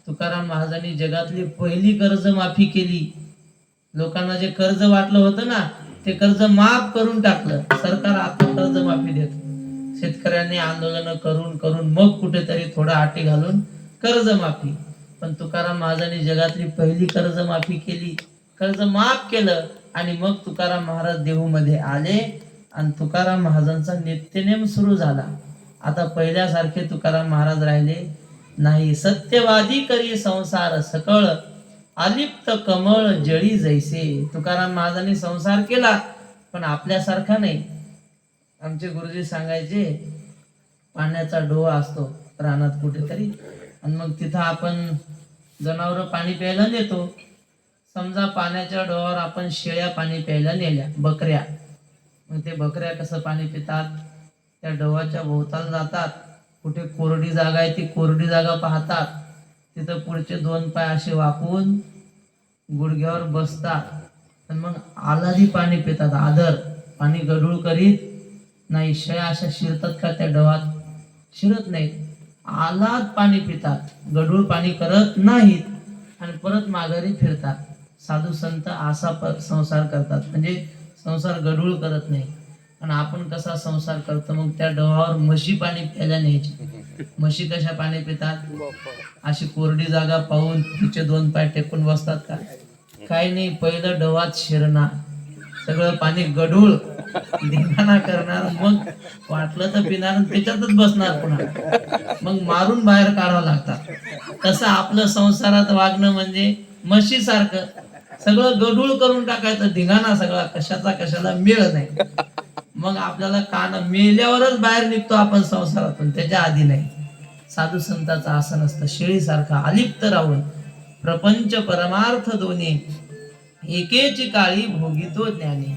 S1: तुकाराम महाराजांनी जगातली पहिली कर्ज माफी केली. लोकांना जे कर्ज वाटलं होतं ना, ते कर्ज माफ करून टाकलं. सरकार आता कर्ज माफी देत. शेतकऱ्यांनी आंदोलन करून करून मग कुठेतरी थोडा अटी घालून कर्ज माफी. पण तुकाराम महाराजांनी जगातली पहिली कर्ज माफी केली, कर्ज माफ केलं. आणि मग तुकाराम महाराज देहूमध्ये आले आणि तुकाराम महाराजांचा नित्यनेम सुरू झाला. आता पहिल्यासारखे तुकाराम महाराज राहिले नाही. सत्यवादी करी संसार सकळ, अलिप्त कमळ जळी जैसे. तुकाराम महाराजांनी संसार केला पण आपल्यासारखा नाही. आमचे गुरुजी सांगायचे, पाण्याचा डोहा असतो रानात कुठेतरी आणि मग तिथं आपण जनावर पाणी प्यायला नेतो. समजा पाण्याच्या डोहावर आपण शेळ्या पाणी प्यायला नेल्या, बकऱ्या. मग ते बकऱ्या कसं पाणी पितात, त्या डोहाच्या भोवताल जातात, कुठे कोरडी जागा आहे ती कोरडी जागा पाहतात, तिथं पुढचे 2 पाय असे वाकवून गुडघ्यावर बसतात आणि मग आलादी पाणी पितात. आदर पाणी गडूळ करीत नाही. शेळ्या अशा शिरतात का त्या डोहात? शिरत नाहीत. आलाद पाणी पितात, गडूळ पाणी करत नाहीत आणि परत माघारी फिरतात. साधू संत असा संसार करतात. म्हणजे संसार गढूळ करत नाही. आणि आपण कसा संसार करतो, मग त्या डोहावर म्हशी पाणी प्यायला न्यायची. म्हशी कशा पाणी पितात? अशी कोरडी जागा पाहून तिचे दोन पाय टेकून बसतात का? काही नाही, पहिलं डोहात शिरणार, सगळं पाणी गढूळ धिंगाणा करणार, मग वाटलं तर पिणार आणि त्याच्यातच बसणार पुन्हा, मग मारून बाहेर काढावं लागतात. तसं आपलं संसारात वागणं म्हणजे म्हशीसारखं, सगळं गढूळ करून टाकायचं, धिंगाणा सगळा, कशाचा कशाला मेळ नाही. मग आपल्याला कान मेल्यावरच बाहेर निघतो आपण संसारातून, त्याच्या आधी नाही. साधू संतांचं असं नसतं, शेळीसारखा अलिप्त राहून प्रपंच परमार्थ दोन्ही एकेची काळी भोगितो ज्ञानी.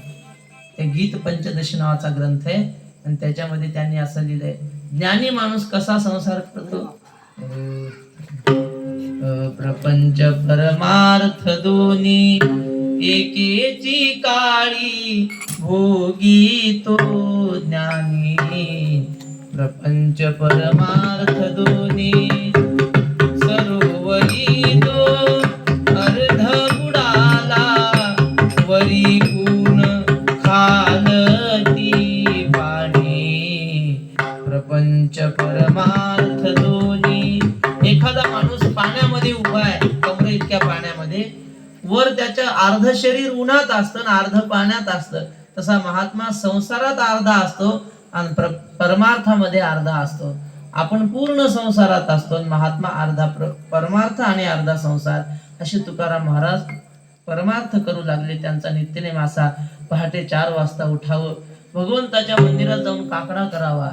S1: ते गीत पंचदशी नावाचा ग्रंथ आहे आणि त्याच्यामध्ये त्यांनी असं लिहिलंय, ज्ञानी माणूस कसा संसार करतो. प्रपंच परमार्थ दोन्ही एकेची काळी भोगितो ज्ञानी. प्रपंच परमार्थ दोन्ही सरोवरी तो अर्ध बुडाला, वरी ऊन खालती पाणी. प्रपंच परमार्थ दोन्ही. एखादा माणूस पाण्यामध्ये उभा आहे, कमरे इतक्या पाण्यामध्ये, वर त्याचं अर्ध शरीर उन्हात असतं आणि अर्ध पाण्यात असतं. तसा महात्मा संसारात अर्धा असतो आणि परमार्थामध्ये अर्धा असतो. आपण पूर्ण संसारात असतो आणि महात्मा अर्धा परमार्थ आणि अर्धा संसार. असे तुकाराम महाराज परमार्थ करू लागले. त्यांचा नित्यनेम असा, पहाटे 4 वाजता उठावं, भगवंताच्या मंदिरात जाऊन काकडा करावा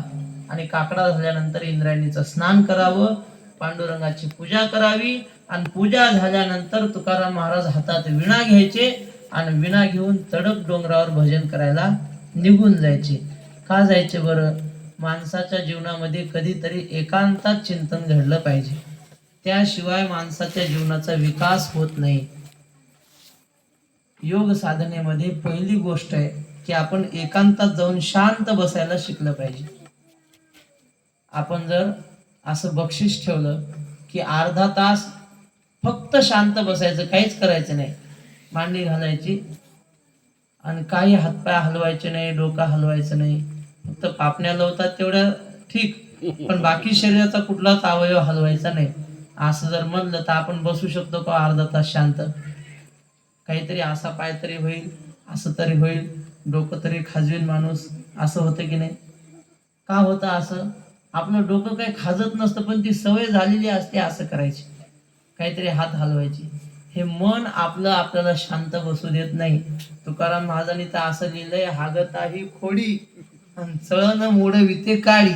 S1: आणि काकडा झाल्यानंतर इंद्रायणीचं स्नान करावं, पांडुरंगाची पूजा करावी आणि पूजा झाल्यानंतर तुकाराम महाराज हातात विणा घ्यायचे आणि विणा घेऊन तडक डोंगरावर भजन करायला निघून जायचे. का जायचे बरं? माणसाच्या जीवनामध्ये कधीतरी एकांतात चिंतन घडलं पाहिजे, त्याशिवाय माणसाच्या जीवनाचा विकास होत नाही. योग साधनेमध्ये पहिली गोष्ट आहे की आपण एकांतात जाऊन शांत बसायला शिकलं पाहिजे. आपण जर असं बक्षीस ठेवलं की अर्धा तास फक्त शांत बसायचं, काहीच करायचं नाही, मांडी घालायची आणि काही हातपाय हलवायचे नाही, डोका हलवायचं नाही, फक्त पापण्या लावतात तेवढ्या ठीक, पण बाकी शरीराचा कुठलाच अवयव हलवायचा नाही. असं जर म्हणलं तर आपण बसू शकतो का अर्धा तास शांत? काहीतरी असा पाय तरी होईल, असं तरी होईल, डोकं तरी खाजवीन माणूस, असं होतं की नाही? का होतं असं? आपलं डोकं काही खाजत नसतं, पण ती सवय झालेली असते असं करायची, काहीतरी हात हलवायची. हे मन आपलं आपल्याला शांत बसू देत नाही. तुकाराम महाराजांनी तर असं लिहिलंय, हागताही खोडी आणि चळण मोडविते काळी.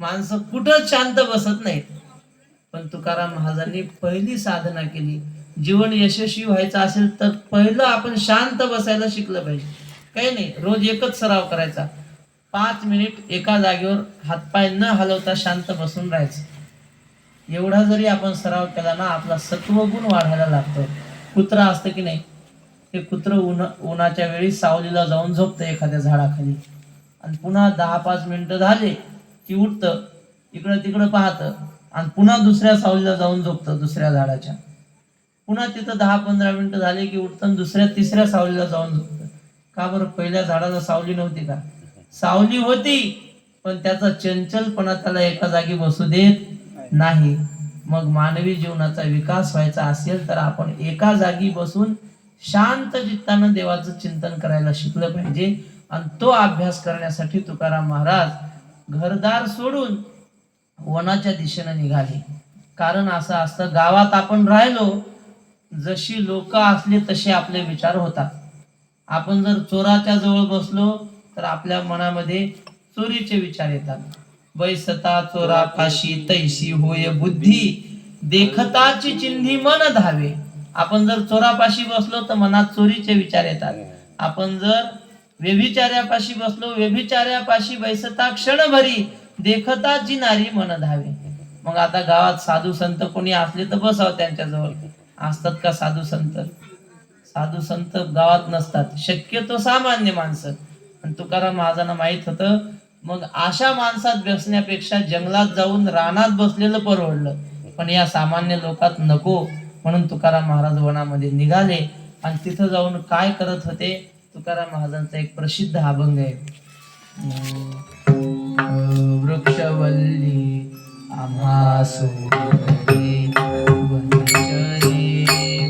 S1: माणसं कुठंच शांत बसत नाहीत, पण तुकाराम महाराजांनी पहिली साधना केली. जीवन यशस्वी व्हायचं असेल तर पहिलं आपण शांत बसायला शिकलं पाहिजे. काही नाही, रोज एकच सराव करायचा, 5 मिनिट एका जागेवर हातपाय न हलवता शांत बसून राहायचं. एवढा जरी आपण सराव केला ना, आपला सत्वगुण वाढायला लागतो. कुत्रा असतं की नाही, ते कुत्र उन्हाच्या वेळी सावलीला जाऊन झोपतं एखाद्या झाडाखाली आणि पुन्हा 10-5 मिनिटं झाले की उठतं, इकडं तिकडं पाहतं आणि पुन्हा दुसऱ्या सावलीला जाऊन झोपतं दुसऱ्या झाडाच्या. पुन्हा तिथं 10-15 मिनिटं झाले की उठतं, दुसऱ्या तिसऱ्या सावलीला जाऊन झोपतं. का बरं? पहिल्या झाडाला सावली नव्हती का? सावली होती, पण त्याचा चंचलपणा त्याला एका जागी बसू देत नाही. मग मानवी जीवनाचा विकास व्हायचा असेल तर आपण एका जागी बसून शांत चित्तानं देवाचं चिंतन करायला शिकलं पाहिजे. आणि तो अभ्यास करण्यासाठी तुकाराम महाराज घरदार सोडून वनाच्या दिशेने निघाले. कारण असं असतं, गावात आपण राहिलो, जशी लोक असली तसे आपले विचार होतात. आपण जर चोराच्या जवळ बसलो तर आपल्या मनामध्ये चोरीचे विचार येतात. बैसता चोरा पाशी तैसी होय बुद्धी, देखताची चिन्ही मन धावे. आपण जर चोरापाशी बसलो तर मनात चोरीचे विचार येतात. आपण जर व्यभिचार्यापाशी बसलो, व्यभिचार्यापाशी बैसता क्षणभरी, देखताची नारी मन धावे. मग आता गावात साधू संत कोणी असले तर बसावं त्यांच्याजवळ. असतात का साधू संत? साधू संत गावात नसतात, शक्यतो सामान्य माणसं. आणि तुकाराम महाराजांना माहित होतं, मग अशा माणसात बसण्यापेक्षा जंगलात जाऊन रानात बसलेलं परवडलं. पण या सामान्य लोकात नको, म्हणून तुकाराम महाराज वनामध्ये निघाले. आणि तिथं जाऊन काय करत होते तुकाराम महाराजांचा एक प्रसिद्ध अभंग आहे. वृक्षवल्ली आम्हा सोयरे वनचरे,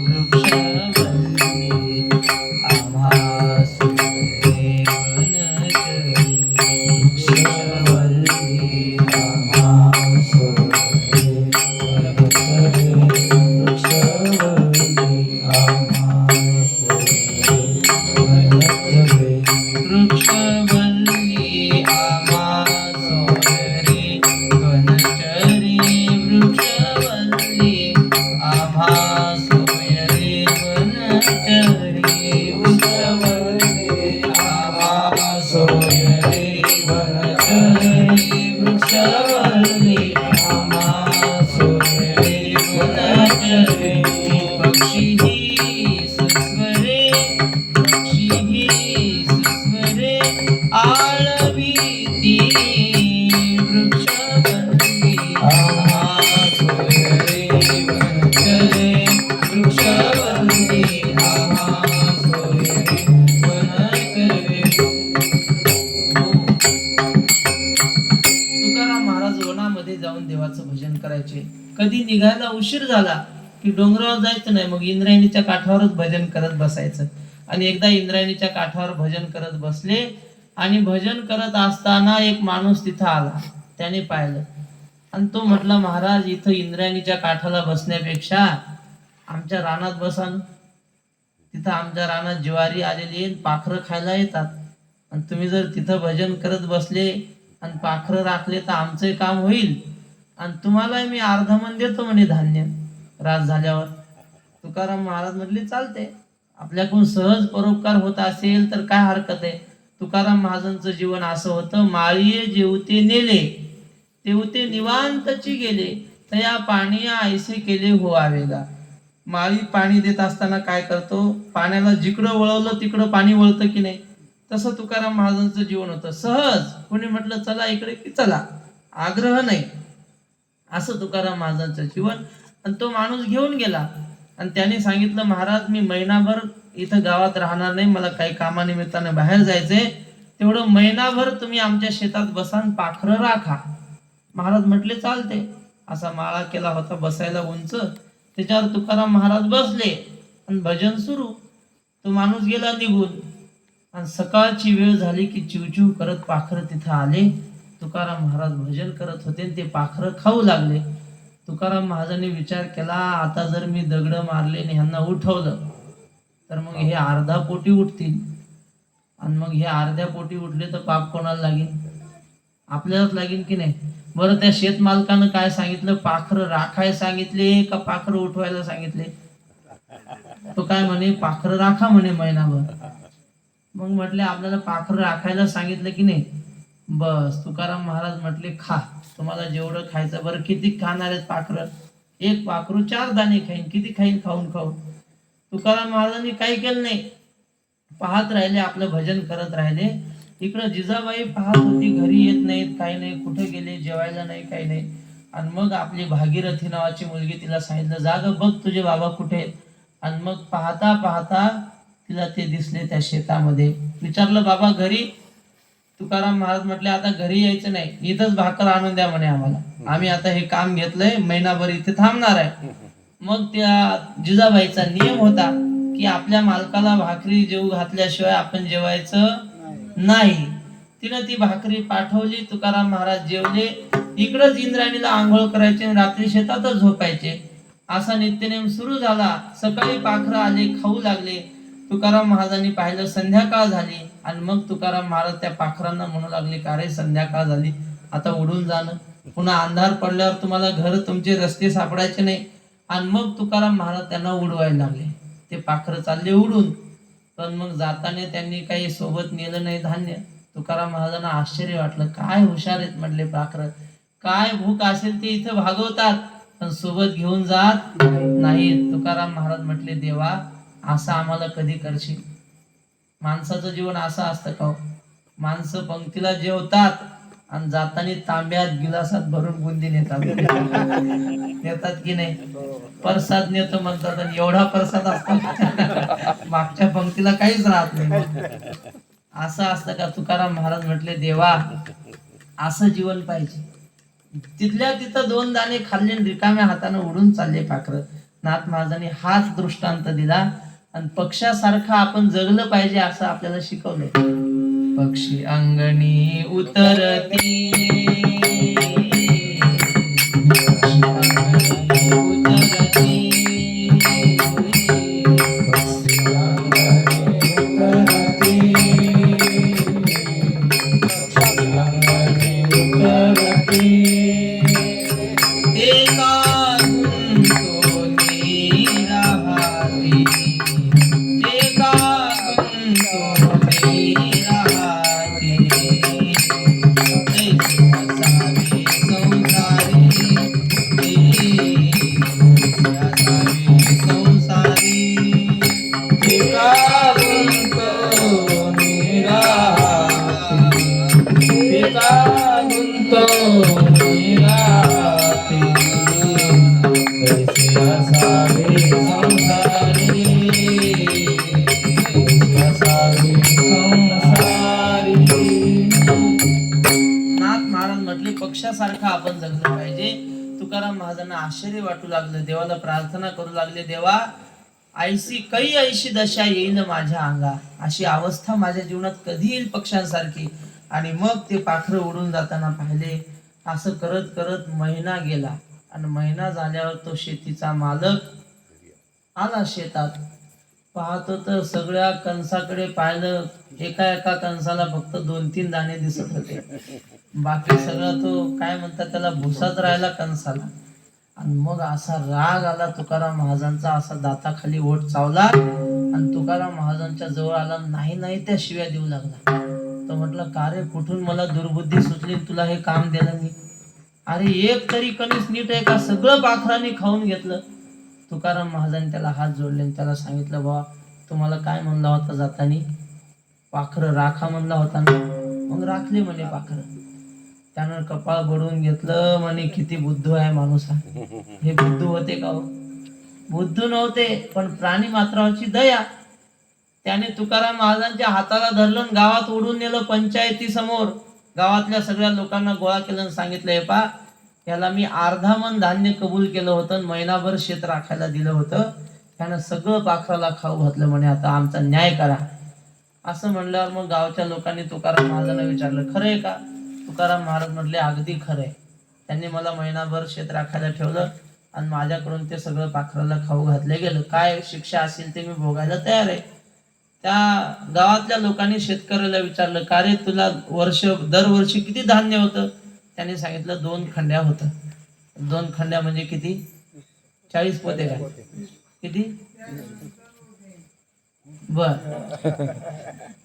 S1: वृक्षवल्ली आम्हा सोयरे वनचरे, वृक्षवल्ली आम्हा सोयरे वनचरे, वृक्षवल्ली आम्हा वृक्षवल्ली आम्हा सोयरे वनचरे, वृक्षवल्ली आम्हा सोयरे वनचरे, वृक्षवल्ली आम्हा सोयरे वनचरे, वृक्षवल्ली आम्हा सोयरे वनचरे. पक्षी सुस्वरे, पक्षी सुस्वरे आळवीती, वृक्षवल्ली आम्हा सोयरे वनचरे, वृक्षवल्ली आम्हा सोयरे वनचरे. तुकाराम महाराज वनामध्ये जाऊन देवाचं भजन करायचे. कधी निघायला उशीर झाला की डोंगरावर जायचं नाही, मग इंद्रायणीच्या काठावरच भजन करत बसायचं. आणि एकदा इंद्रायणीच्या काठावर भजन करत बसले आणि भजन करत असताना एक माणूस तिथं आला. त्याने पाहिलं आणि तो म्हटला, महाराज इथं इंद्रायणीच्या काठाला बसण्यापेक्षा आमच्या रानात बसा ना. तिथं आमच्या रानात ज्वारी आलेली आहे, पाखरं खायला येतात. आणि तुम्ही जर तिथं भजन करत बसले आणि पाखरं राखले तर आमचं काम होईल आणि तुम्हाला मी अर्धमन देतो म्हणे धान्य रात झाल्यावर. तुकाराम महाराज म्हटले, चालते, आपल्याकडून सहज परोपकार होत असेल तर काय हरकत आहे. तुकाराम महाराजांचं जीवन असं होतं. माळीये जेवते नेले, तेवते निवांतची गेले, तया पाणी ऐसे केले हो आवेगा. माळी पाणी देत असताना काय करतो, पाण्याला जिकडं वळवलं तिकडं पाणी वळतं की नाही, तसं तुकाराम महाराजांचं जीवन होतं. सहज कोणी म्हटलं चला इकडे की चला, आग्रह नाही, असं तुकाराम महाराजांचं जीवन. आणि तो माणूस घेऊन गेला आणि त्याने सांगितलं, महाराज मी महिनाभर इथं गावात राहणार नाही, मला काही कामानिमित्तानं बाहेर जायचंय, तेवढं महिनाभर तुम्ही आमच्या शेतात बसा आणि पाखरं राखा. महाराज म्हटले, चालते. असा माळा केला होता बसायला उंच, त्याच्यावर तुकाराम महाराज बसले आणि भजन सुरू. तो माणूस गेला निघून आणि सकाळची वेळ झाली की चिवचिव करत पाखरं तिथं आले. तुकाराम महाराज भजन करत होते आणि ते पाखरं खाऊ लागले. तुकाराम महाराजांनी विचार केला, आता जर मी दगड मारले आणि ह्यांना उठवलं तर मग हे अर्धा पोटी उठतील आणि मग हे अर्ध्या पोटी उठले तर पाप कोणाला लागेल, आपल्यालाच लागेल की नाही. बरं, त्या शेतमालकानं काय सांगितलं, पाखरं राखाय सांगितले का पाखरं उठवायला सांगितले? तो काय म्हणे, पाखरं राखा म्हणे महिनाभर. मग म्हटले, आपल्याला पाखरं राखायला सांगितलं की नाही, बस. तुकाराम महाराज म्हटले, खा, तुम्हाला जेवढं खायचं. बरं, किती खाणार आहेत पाखरं? एक पाखरू 4 दाणे खाईन, किती खाईन खाऊन खाऊन. तुकाराम महाराजांनी काही केलं नाही, पाहत राहिले, आपलं भजन करत राहिले. इकडं जिजाबाई पाहत होती, घरी येत नाहीत, काही नाही, कुठे गेले, जेवायला नाही, काही नाही. आणि मग आपली भागीरथी नावाची मुलगी तिला सांगितलं, जाग बघ तुझे बाबा कुठे आहेत. आणि मग पाहता पाहता तिला ते दिसले त्या शेतामध्ये. विचारलं, बाबा घरी? तुकाराम महाराज म्हटले, आता घरी यायचं नाही, इथंच भाकर आणून द्या म्हणे आम्हाला, आम्ही आता हे काम घेतलंय, महिनाभर इथे थांबणार आहे. मग त्या जिजाबाईचा नियम होता की आपल्या मालकाला भाकरी जेवू घातल्याशिवाय आपण जेवायचं नाही. तिनं ती भाकरी पाठवली, तुकाराम महाराज जेवले. इकडंच इंद्रायणीला आंघोळ करायचे आणि रात्री शेतातच झोपायचे. असा नित्यनेम सुरू झाला. सकाळी पाखरं आले, खाऊ लागले. तुकाराम महाराजांनी पाहिलं, संध्याकाळ झाली. आणि मग तुकाराम महाराज त्या पाखरांना म्हणू लागले, का रे संध्याकाळ झाली, आता उडून जाणं. पुन्हा अंधार पडल्यावर तुम्हाला घर, तुमचे रस्ते सापडायचे नाही. आणि मग तुकाराम महाराज त्यांना उडवायला लागले. ते पाखरं चालले उडून. पण मग जाताना त्यांनी काही सोबत नेलं नाही धान्य. तुकाराम महाराजांना आश्चर्य वाटलं, काय हुशार आहेत म्हटले पाखरं, काय भूक असेल ते इथं भागवतात पण सोबत घेऊन जात नाही. तुकाराम महाराज म्हटले, देवा असं आम्हाला कधी करशील? माणसाचं जीवन असं असतं का? माणसं पंक्तीला जेवतात आणि जाताना तांब्यात गिलासात भरून बुंदी नेतात. नेतात की नाही? प्रसाद नेतो म्हणतात आणि एवढा प्रसाद असतो मागच्या पंक्तीला काहीच राहत नाही. असं असतं का? तुकाराम महाराज म्हटले देवा असं जीवन पाहिजे. तिथल्या तिथं 2 दाणे खाल्ले, रिकाम्या हाताने उडून चालले पाखरं. नाथ महाराजांनी हाच दृष्टांत दिला आणि पक्षासारखं आपण जगलं पाहिजे असं आपल्याला शिकवलंय. पक्षी अंगणी उतरती, पक्षासारखं आपण जगलं पाहिजे. तुकाराम महाराजांना आश्चर्य वाटू लागलं. देवाला प्रार्थना करू लागले, देवा ऐशी दशा येईल माझ्या अंगा, अशी अवस्था माझ्या जीवनात कधी येईल पक्ष्यांसारखी. आणि मग ते पाखरं उडून जाताना पाहिले. असं करत करत महिना गेला आणि महिना झाल्यावर तो शेतीचा मालक आला शेतात. पाहतो तर सगळ्या कणसाकडे पाहिलं, एका एका कणसाला फक्त 2-3 दाणे दिसत होते. बाकी सगळं तो काय म्हणतात त्याला भुसाच राहिला कणसाला. आणि मग असा राग आला तुकाराम महाराजांचा, असा दाताखाली ओठ चावला आणि तुकाराम महाराजांच्या जवळ आला. नाही त्या शिव्या देऊ लागला. तो म्हटलं, का रे, कुठून मला दुर्बुद्धी सुचली, तुला हे काम दिलं मी? अरे एक तरी कणीस नीट आहे का? सगळं पाखरांनी खाऊन घेतलं. तुकाराम महाराजांनी त्याला हात जोडले आणि त्याला सांगितलं, बाबा तुम्हाला काय म्हणला होता जातानी? पाखरं राखा म्हणला होता ना, मग राखले म्हणे पाखरं. त्यानं कपाळ बडवून घेतलं, म्हणे किती बुद्धू आहे माणूस हा. हे बुद्धू होते का हो? बुद्धू नव्हते, पण प्राणी मात्रावरची दया. त्याने तुकाराम महाराजांच्या हाताला धरलं, गावात ओढून नेलं. पंचायती समोर गावातल्या सगळ्या लोकांना गोळा केलं आणि सांगितलं, हे पा, याला मी अर्धा मन धान्य कबूल केलं होतं, महिनाभर शेत राखायला दिलं होतं, त्यानं सगळं पाखराला खाऊ घातलं, म्हणे आता आमचा न्याय करा. असं म्हणल्यावर मग गावच्या लोकांनी तुकाराम महाराजांना विचारलं, खरं आहे का? तुकाराम महाराज म्हटले, अगदी खरं आहे. त्यांनी मला महिनाभर शेत राखायला ठेवलं आणि माझ्याकडून ते सगळं पाखराला खाऊ घातलं गेलं. काय शिक्षा असेल ते मी भोगायला तयार आहे. त्या गावातल्या लोकांनी शेतकऱ्याला विचारलं, का रे, तुला दरवर्षी किती धान्य होतं? त्याने सांगितलं 2 खंड्या होतं. 2 खंड्या म्हणजे किती? 40 पोते काय? किती? बर,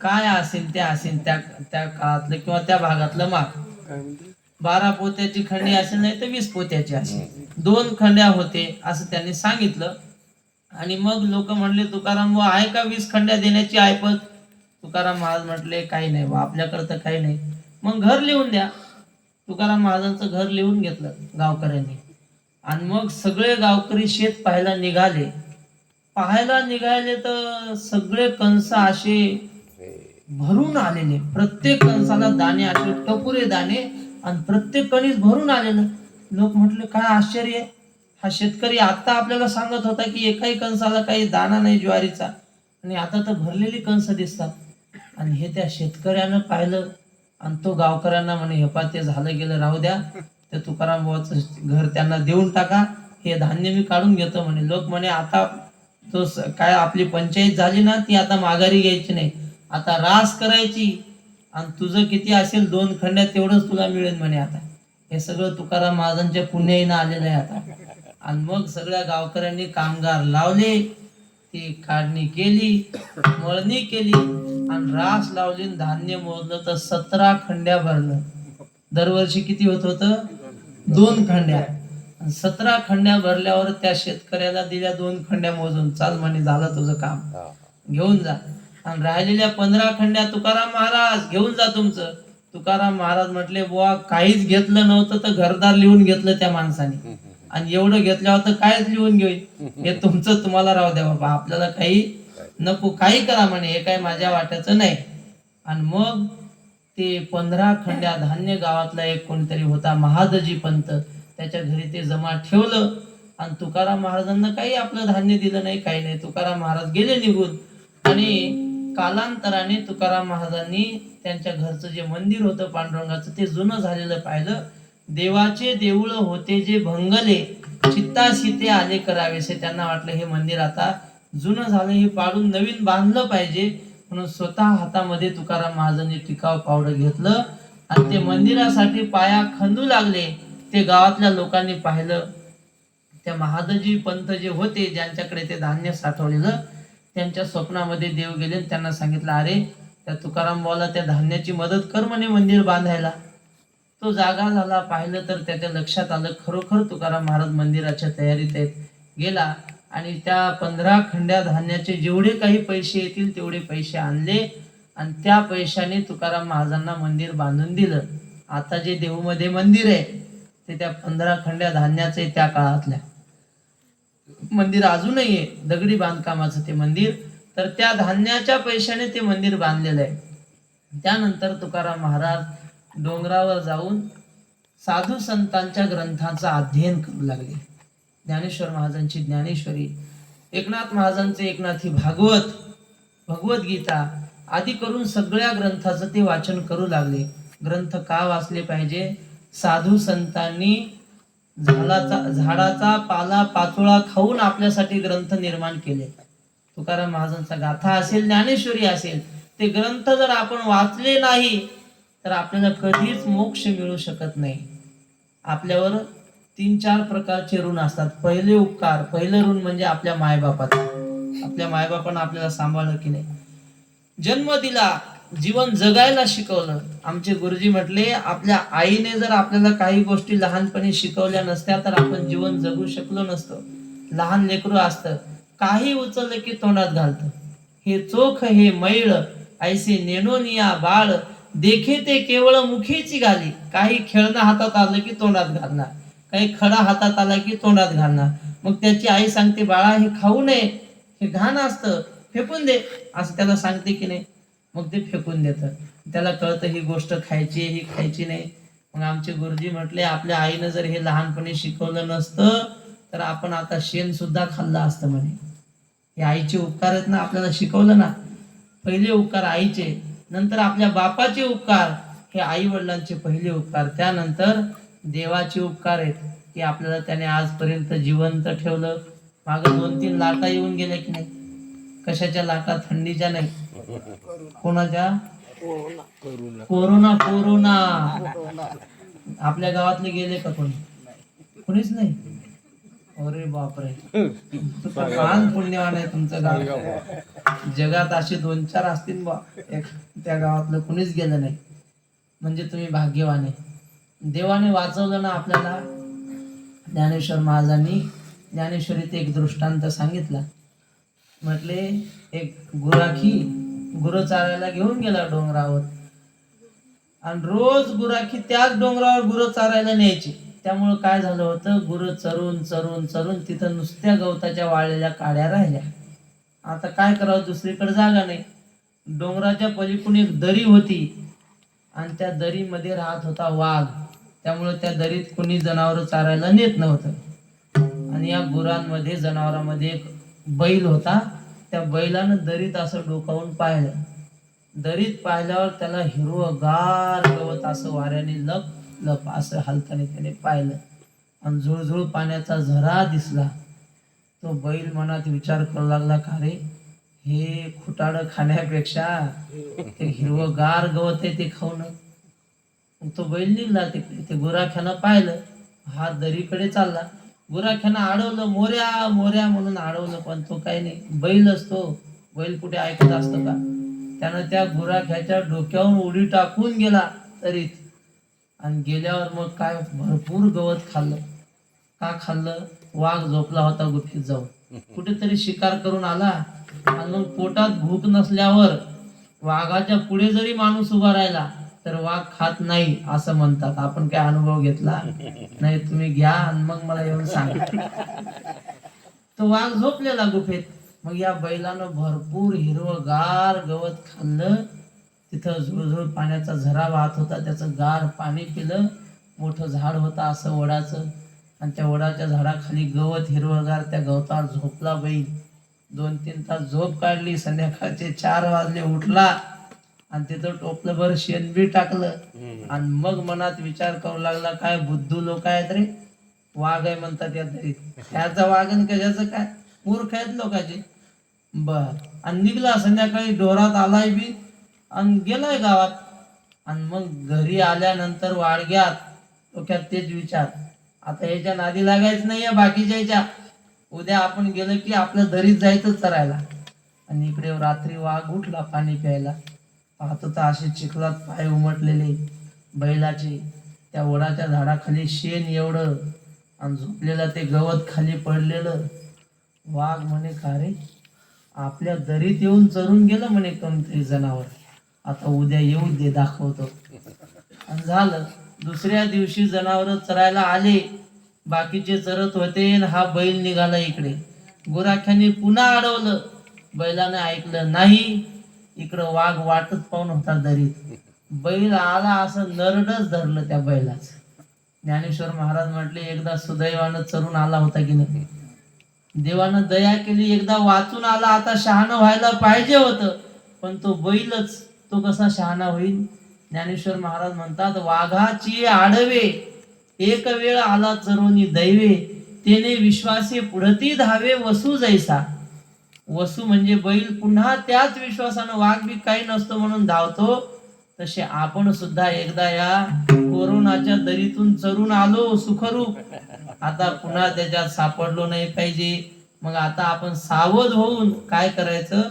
S1: काय असेल ते असेल त्या काळातलं किंवा त्या भागातलं माप. 12 पोत्याची खंडी असेल, नाही तर 20 पोत्याची असेल. 2 खंड्या होते असं त्यांनी सांगितलं. आणि मग लोक म्हणले, तुकाराम बुवा आहे का 20 खंड्या देण्याची ऐपत? तुकाराम महाराज म्हटले, काही नाही बा, आपल्याकडे तर काही नाही. मग घर लिहून द्या. तुकाराम महाराजांचं घर लिहून घेतलं गावकऱ्यांनी. आणि मग सगळे गावकरी शेत पाहायला निघाले. तर सगळे कणस असे भरून आलेले, प्रत्येक कणसाला दाणे असे टपुरे दाणे आणि प्रत्येक कणीस भरून आलेलं. लोक म्हटले, काय आश्चर्य, हा शेतकरी आता आपल्याला सांगत होता की एकाही कणसाला काही दाणा नाही ज्वारीचा, आणि आता तर भरलेली कणस दिसतात. आणि हे त्या शेतकऱ्यानं पाहिलं आणि तो गावकऱ्यांना म्हणे, हे पा, ते झालं गेलं, राहू द्या, ते तुकाराम बुवाचं घर त्यांना देऊन टाका, हे धान्य मी काढून घेतो म्हणे. लोक म्हणे, आता तो काय आपली पंचायत झाली ना, ती आता माघारी घ्यायची नाही, आता रास करायची, आणि तुझं किती असेल 2 खंड्यात तेवढंच तुला मिळेल म्हणे. आता हे सगळं तुकाराम महाराजांच्या पुण्याईनं आलेलं आहे आता. आणि मग सगळ्या गावकऱ्यांनी कामगार लावले, ती काढणी केली, मळणी केली आणि रास लावली. धान्य मोजलं तर 17 खंड्या भरलं. दरवर्षी किती होतं? 2 खंड्या. 17 खंड्या भरल्यावर त्या शेतकऱ्याला दिल्या 2 खंड्या मोजून, चाल म्हणे, झालं तुझं काम, घेऊन जा. आणि राहिलेल्या 15 खंड्या तुकाराम महाराज घेऊन जा तुमचं. तुकाराम महाराज म्हटले, बुवा काहीच घेतलं नव्हतं तर घरदार लिहून घेतलं त्या माणसाने, आणि एवढं घेतल्यावर तर कायच लिहून घेईल, हे तुमचं तुम्हाला राहू द्या बाबा, आपल्याला काही नको काही करा म्हणे, हे काय माझ्या वाट्याचं नाही. आणि मग ते 15 खंड्या धान्य गावातला एक कोणतरी होता महादजी पंत, त्याच्या घरी ते जमा ठेवलं. आणि तुकाराम महाराजांना काही आपलं धान्य दिलं नाही, काही नाही. तुकाराम महाराज गेले निघून. आणि कालांतराने तुकाराम महाराजांनी त्यांच्या घरचं जे मंदिर होतं पांडुरंगाचं ते जुनं झालेलं पाहिलं. देवाचे देऊळ होते जे भंगले, चित्ताशी ते आले करावेसे. त्यांना वाटलं हे मंदिर आता जुनं झालं, हे पाडून नवीन बांधलं पाहिजे. म्हणून स्वतः हातामध्ये तुकाराम महाराजांनी टिकाव पावडं घेतलं आणि ते मंदिरासाठी पाया खंदू लागले. ते गावातल्या लोकांनी पाहिलं. त्या महादजी पंत जे होते, ज्यांच्याकडे ते धान्य साठवलेलं, त्यांच्या स्वप्नामध्ये देव गेले आणि त्यांना सांगितलं, अरे त्या तुकाराम बाबाला त्या धान्याची मदत कर म्हणे मंदिर बांधायला. तो जागा झाला. पाहिलं तर त्याच्या लक्षात आलं खरोखर तुकाराम महाराज मंदिराच्या तयारीत आहेत. गेला आणि त्या 15 खंड्या धान्याचे जेवढे काही पैसे येतील तेवढे पैसे आणले आणि त्या पैशाने तुकाराम महाराजांना मंदिर बांधून दिलं. आता जे देहूमध्ये मंदिर आहे ते त्या 15 खंड्या धान्याचे, त्या काळातल्या मंदिर अजूनही आहे, दगडी बांधकामाचं ते मंदिर. तर त्या धान्याच्या पैशाने ते मंदिर बांधलेलं आहे. त्यानंतर तुकाराम महाराज डोंगरावर जाऊन साधू संतांच्या ग्रंथांचं अध्ययन करू लागले. ज्ञानेश्वर महाराजांची ज्ञानेश्वरी, एकनाथ महाराजांचे एकनाथी भागवत, भगवद्गीता आदी करून सगळ्या ग्रंथाचं ते वाचन करू लागले. ग्रंथ का वाचले पाहिजे? साधू संतांनी झाडाचा पाला पाचोळा खाऊन आपल्यासाठी ग्रंथ निर्माण केले. तुकाराम महाराजांचा गाथा असेल, ज्ञानेश्वरी असेल, ते ग्रंथ जर आपण वाचले नाही तर आपल्याला कधीच मोक्ष मिळू शकत नाही. आपल्यावर 3-4 प्रकारचे ऋण असतात. पहिले उपकार, पहिलं ऋण म्हणजे आपल्या मायबापाचं. आपल्या मायबापानं आपल्याला सांभाळलं की नाही, जन्म दिला, जीवन जगायला शिकवलं. आमचे गुरुजी म्हटले, आपल्या आईने जर आपल्याला काही गोष्टी लहानपणी शिकवल्या नसत्या तर आपण जीवन जगू शकलो नसतो. लहान लेकरू असतं, काही उचललं की तोंडात घालतं. हे चोख हे मैळ ऐसे नेनोनिया बाळ, देखे ते केवळ मुखीची घाली. काही खेळणं हातात आलं की तोंडात घालणार, काही खडा हातात आला की तोंडात घालणार. मग त्याची आई सांगते, बाळा हे खाऊ नये, हे घाण असतं, फेकून दे, असं त्याला सांगते की नाही. मग ते फेकून देतं. त्याला कळतं ही गोष्ट खायची, ही खायची नाही. मग आमचे गुरुजी म्हटले, आपल्या आईनं जर हे लहानपणी शिकवलं नसतं तर आपण आता शेण सुद्धा खाल्लं असतं म्हणे. हे आईचे उपकार आहेत ना, आपल्याला शिकवलं ना. पहिले उपकार आईचे, नंतर आपल्या बापाचे उपकार, हे आई वडिलांचे पहिले उपकार. त्यानंतर देवाचे उपकार आहेत की आपल्याला त्याने आजपर्यंत जिवंत ठेवलं. मागं 2-3 लाटा येऊन गेल्या की नाही. कशाच्या लाटा? थंडीच्या नाही, कोणाच्या? कोरोना. कोरोना आपल्या गावातले गेले का कोणी? कोणीच नाही. अरे बापरे, महान पुण्यवान आहे तुमचं गाव. जगात असे 2-4 असतील बा, त्या गावातलं कुणीच गेलं नाही. म्हणजे तुम्ही भाग्यवान आहे. देवाने वाचवलं ना आपल्याला. ज्ञानेश्वर महाराजांनी ज्ञानेश्वरीत एक दृष्टांत सांगितला. म्हटले, एक गुराखी गुरं चारायला घेऊन गेला डोंगरावर आणि रोज गुराखी त्याच डोंगरावर गुरं चारायला न्यायची. त्यामुळं काय झालं होतं, गुरं चरून चरून चरून तिथं नुसत्या गवताच्या वाळलेल्या काड्या राहिल्या. आता काय करावं, दुसरीकडे जागा नाही. डोंगराच्या पलीकडून एक दरी होती आणि त्या दरीमध्ये राहत होता वाघ. त्यामुळे त्या दरीत कुणी जनावर चारायला नेत नव्हतं. आणि या गुरांमध्ये, जनावरांमध्ये एक बैल होता. त्या बैलानं दरीत असं डोकावून पाहिलं. दरीत पाहिल्यावर त्याला हिरवंगार गवत असं वाऱ्याने लप लप असं हलताना त्याने पाहिलं आणि झुळझुळ पाण्याचा झरा दिसला. तो बैल मनात विचार करू लागला, का रे, हे खुटाडं खाण्यापेक्षा ते हिरवंगार गवत आहे ते खाऊ नये. मग तो बैल निघाला तिकडे. ते गुराख्यानं पाहिलं, हा दरीकडे चालला. गुराख्यानं अडवलं, मोऱ्या मोऱ्या म्हणून अडवलं, पण तो काही नाही. बैल असतो, बैल कुठे ऐकत असतो का. त्यानं त्या गुराख्याच्या डोक्यावरून उडी टाकून गेला दरीत. आणि गेल्यावर मग काय भरपूर गवत खाल्लं. का खाल्लं? वाघ झोपला होता गुफेत जाऊन, कुठेतरी शिकार करून आला. आणि मग पोटात भूक नसल्यावर वाघाच्या पुढे जरी माणूस उभा राहिला तर वाघ खात नाही असं म्हणतात. आपण काय अनुभव घेतला नाही? तुम्ही घ्या आणि मग मला येऊन सांगा. तो वाघ झोपलेला गुफेत. मग या बैलानं भरपूर हिरवगार गवत खाल्लं. तिथं झुळझुळ पाण्याचा झरा वाहत होता, त्याचं गार पाणी पिलं. मोठं झाड होतं असं वडाचं, आणि त्या वडाच्या झाडाखाली गवत हिरवगार, त्या गवतावर झोपला बैल. 2-3 तास झोप काढली. संध्याकाळचे 4 वाजले उठला आणि तिथं टोपलंभर शेण बी टाकलं. आणि मग मनात विचार करू लागला, काय बुद्धू लोक आहेत रे, वाघ आहे म्हणतात या तरी, ह्याचा वाघ आणि कशाचं काय, मूर्ख आहेत लोकांचे. बर, आणि निघला. संध्याकाळी डोरात आलाय बी आणि गेलाय गावात. आणि मग घरी आल्यानंतर वाडग्यात डोक्यात तेच विचार, आता याच्या नादी लागायचं नाही या बाकीच्या याच्या. उद्या आपण गेलं की आपल्या दरीत जायचं चरायला. आणि इकडे रात्री वाघ उठला पाणी प्यायला. पाहतो तर असे चिखलात पाय उमटलेले बैलाचे, त्या वडाच्या झाडाखाली शेण एवढं, आणि झोपलेलं ते गवत खाली पडलेलं. वाघ म्हणे, का रे, आपल्या दरीत येऊन चरून गेलं म्हणे कोणतरी जनावर, आता उद्या येऊ दे, दाखवतो. आणि झालं. दुसऱ्या दिवशी जनावर चरायला आले, बाकीचे चरत होते, हा बैल निघाला इकडे. गुराख्याने पुन्हा अडवलं, बैलाने ऐकलं नाही. इकडं वाघ वाटच पाहून होता दरीत. बैल आला असं नरडच धरलं त्या बैलाच. ज्ञानेश्वर महाराज म्हटले, एकदा सुदैवानं चरून आला होता की नाही, देवानं दया केली, एकदा वाचून आला, आता शहाणा व्हायला पाहिजे होतं, पण तो बैलच, तो कसा शहाणा होईल. ज्ञानेश्वर महाराज म्हणतात, वाघाची आडवे एक वेळ आला चरोनी दैवे, तेने विश्वासे पुढती धावे वसू जैसा. वसू म्हणजे बैल, पुन्हा त्याच विश्वासानं वाघ बी काही नसतो म्हणून धावतो. तसे आपण सुद्धा एकदा या कोरोनाच्या दरीतून चरून आलो सुखरूप, आता पुन्हा त्याच्यात सापडलो नाही पाहिजे. मग आता आपण सावध होऊन काय करायचं,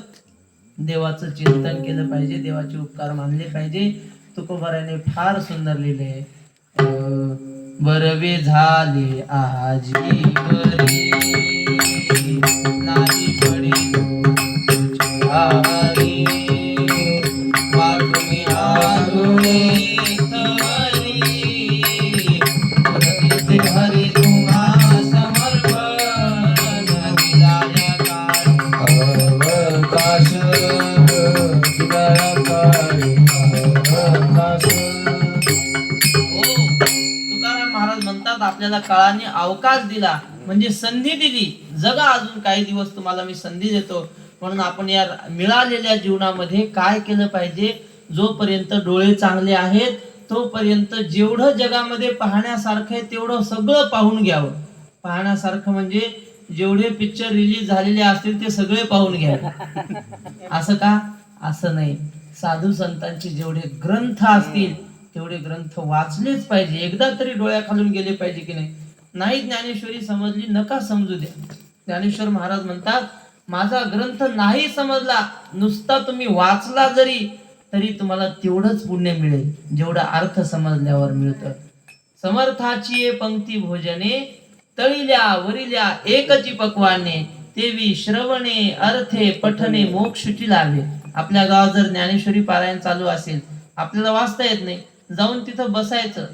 S1: देवाचं चिंतन केलं पाहिजे, देवाचे उपकार मानले पाहिजे. तुकोबाराने फार सुंदर लिहिले, बरवे झाले आजी बरी, नाही पडी तुझी वाटुनी आलोळे थवरी, हरी तुम्हा समर्पण दिलाया काळ अवकाश, दिलाया काळ अवकाश. तुकाराम महाराज म्हणतात, आपल्याला काळाने अवकाश दिला म्हणजे संधी दिली, जगा अजून काही दिवस, तुम्हाला मी संधी देतो. म्हणून आपण या मिळालेल्या जीवनामध्ये काय केलं पाहिजे, जोपर्यंत डोळे चांगले आहेत तोपर्यंत जेवढं जगामध्ये पाहण्यासारखं आहे तेवढं सगळं पाहून घ्यावं. पाहण्यासारखं म्हणजे जेवढे पिक्चर रिलीज झालेले असतील ते सगळे पाहून घ्यावे. असं का? असं नाही, साधू संतांचे जेवढे ग्रंथ असतील तेवढे ग्रंथ वाचलेच पाहिजे, एकदा तरी डोळ्याखालून गेले पाहिजे की नाही. नाही ज्ञानेश्वरी समजली नका समजू द्या. ज्ञानेश्वर महाराज म्हणतात, माझा ग्रंथ नाही समजला, नुसता तुम्ही वाचला जरी तरी तुम्हाला तेवढंच पुण्य मिळेल जेवढा अर्थ समजल्यावर मिळतं. समर्थाची ये पंक्ती भोजने, तळिल्या वरिल्या एकची पक्वाने, तेवी श्रवणे अर्थे पठने मोक्षची लाभे. आपल्या गावात जर ज्ञानेश्वरी पारायण चालू असेल, आपल्याला वाचता येत नाही, जाऊन तिथं बसायचं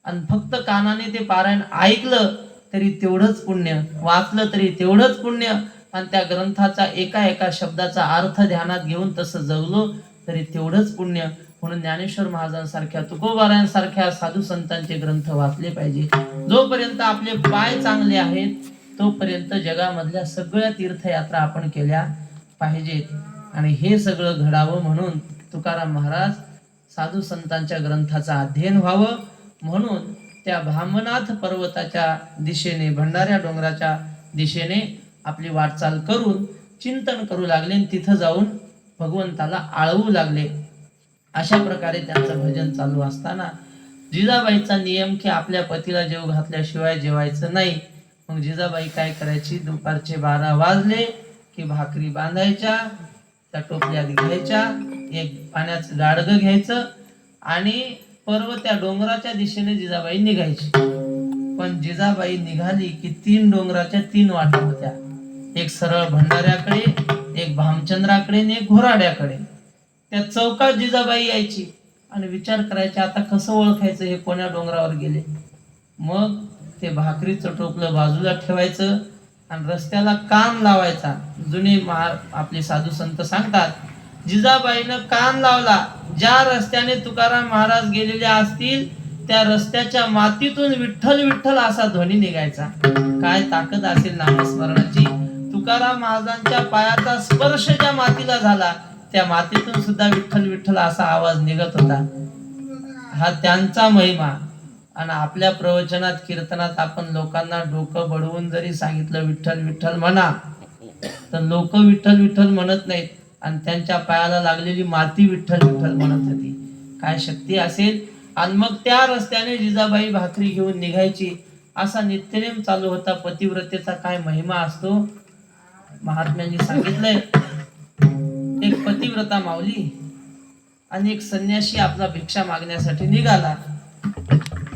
S1: आणि फक्त कानाने ते पारायण ऐकलं तरी तेवढंच पुण्य, वाचलं तरी तेवढंच पुण्य, आणि त्या ग्रंथाचा एका एका शब्दाचा अर्थ ध्यानात घेऊन तसं जगलो तरी तेवढंच पुण्य. म्हणून ज्ञानेश्वर महाराजांसारख्या, तुकोबारायांसारख्या साधू संतांचे ग्रंथ वाचले पाहिजे. जोपर्यंत आपले पाय चांगले आहेत तोपर्यंत जगामधल्या सगळ्या तीर्थयात्रा आपण केल्या पाहिजेत. आणि हे सगळं घडावं म्हणून तुकाराम महाराज साधू संतांच्या ग्रंथाचं अध्ययन व्हावं म्हणून त्या भामनाथ पर्वताच्या दिशेने, भंडाऱ्या डोंगराच्या दिशेने आपली वाटचाल करून चिंतन करू लागले, तिथं जाऊन भगवंताला आळवू लागले. अशा प्रकारे त्यांचं भजन चालू असताना जिजाबाईचा नियम की आपल्या पतीला जेव घातल्याशिवाय जेवायचं नाही. मग जिजाबाई काय करायची, दुपारचे 12 वाजले की भाकरी बांधायच्या, त्या टोपल्यात घ्यायच्या, एक पाण्याचं गाडगं घ्यायचं आणि पर्व त्या डोंगराच्या दिशेने जिजाबाई निघायची. पण जिजाबाई निघाली की 3 डोंगराच्या 3 वाटा होत्या, एक सरळ भंडाऱ्याकडे, एक भामचंद्राकडे आणि एक घोराड्याकडे. त्या चौकात जिजाबाई यायची आणि विचार करायचे, आता कसं ओळखायचं हे कोण्या डोंगरावर गेले. मग ते भाकरीचं टोपलं बाजूला ठेवायचं, आणि रस्त्याला कान लावायचा. जुने आपले साधू संत सांगतात, जिजाबाईनं कान लावला. ज्या रस्त्याने तुकाराम महाराज गेलेले असतील त्या रस्त्याच्या मातीतून विठ्ठल विठ्ठल असा ध्वनी निघायचा. काय ताकद असेल नामस्मरणाची. तुकाराम महाराजांच्या पायाचा स्पर्श ज्या मातीला झाला त्या मातीतून सुद्धा विठ्ठल विठ्ठल असा आवाज निघत होता. हा त्यांचा महिमा. आणि आपल्या प्रवचनात कीर्तनात आपण लोकांना डोकं बडवून जरी सांगितलं विठ्ठल विठ्ठल म्हणा, तर लोक विठ्ठल विठ्ठल म्हणत नाहीत आणि त्यांच्या पायाला लागलेली माती विठ्ठल विठ्ठल म्हणत होती. काय शक्ती असेल. आणि मग त्या रस्त्याने जिजाबाई भाकरी घेऊन निघायची. असा नित्यनेम चालू होता. पतिव्रतेचा काय महिमा असतो महात्म्यांनी सांगितलंय. एक पतिव्रता माऊली आणि एक संन्यासी आपला भिक्षा मागण्यासाठी निघाला.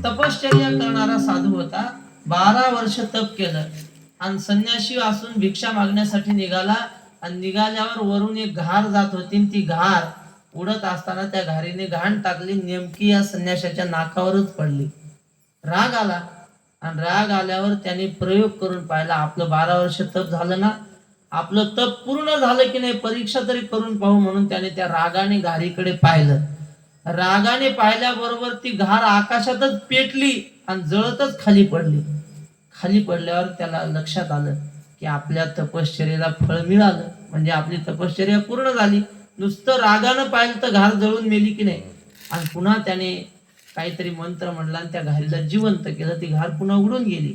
S1: तपश्चर्या करणारा साधू होता. 12 वर्ष तप केलं आणि संन्यासी असून भिक्षा मागण्यासाठी निघाला. आणि निघाल्यावर वरून एक घार जात होती. ती घार उडत असताना त्या घारीने घाण टाकली. नेमकी या संन्याशाच्या नाकावरच पडली. राग आला आणि राग आल्यावर त्याने प्रयोग करून पाहिला. आपलं 12 वर्ष तप झालं ना, आपलं तप पूर्ण झालं की नाही परीक्षा तरी करून पाहू म्हणून त्याने त्या रागाने घारीकडे पाहिलं. रागाने पाहिल्याबरोबर ती घार आकाशातच पेटली आणि जळतच खाली पडली. खाली पडल्यावर त्याला लक्षात आलं की आपल्या तपश्चर्येला फळ मिळालं, म्हणजे आपली तपश्चर्या पूर्ण झाली. नुसतं रागानं पाहिलं तर घार जळून मेली की नाही. आणि पुन्हा त्याने काहीतरी मंत्र म्हणला आणि त्या घारीला जिवंत केलं. ती घार पुन्हा उडून गेली.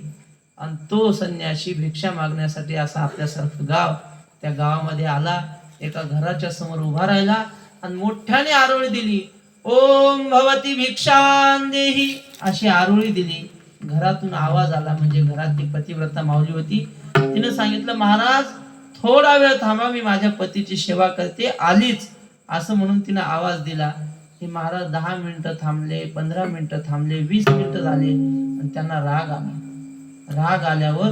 S1: आणि तो संन्यासी भिक्षा मागण्यासाठी असा आपल्यासारखं गाव, त्या गावामध्ये आला. एका घराच्या समोर उभा राहिला आणि मोठ्याने आरोळी दिली. ओम भवती भिक्षां देही अशी आरोळी दिली. घरातून आवाज आला. म्हणजे घरात ती पतिव्रता माऊली होती. तिने सांगितलं, महाराज थोडा वेळ थांबा, मी माझ्या पतीची सेवा करते, आलीच असं म्हणून तिने आवाज दिला. हे महाराज 10 मिनिटं थांबले, 15 मिनिटं थांबले, 20 मिनिटं झाले आणि त्यांना राग आला. राग आल्यावर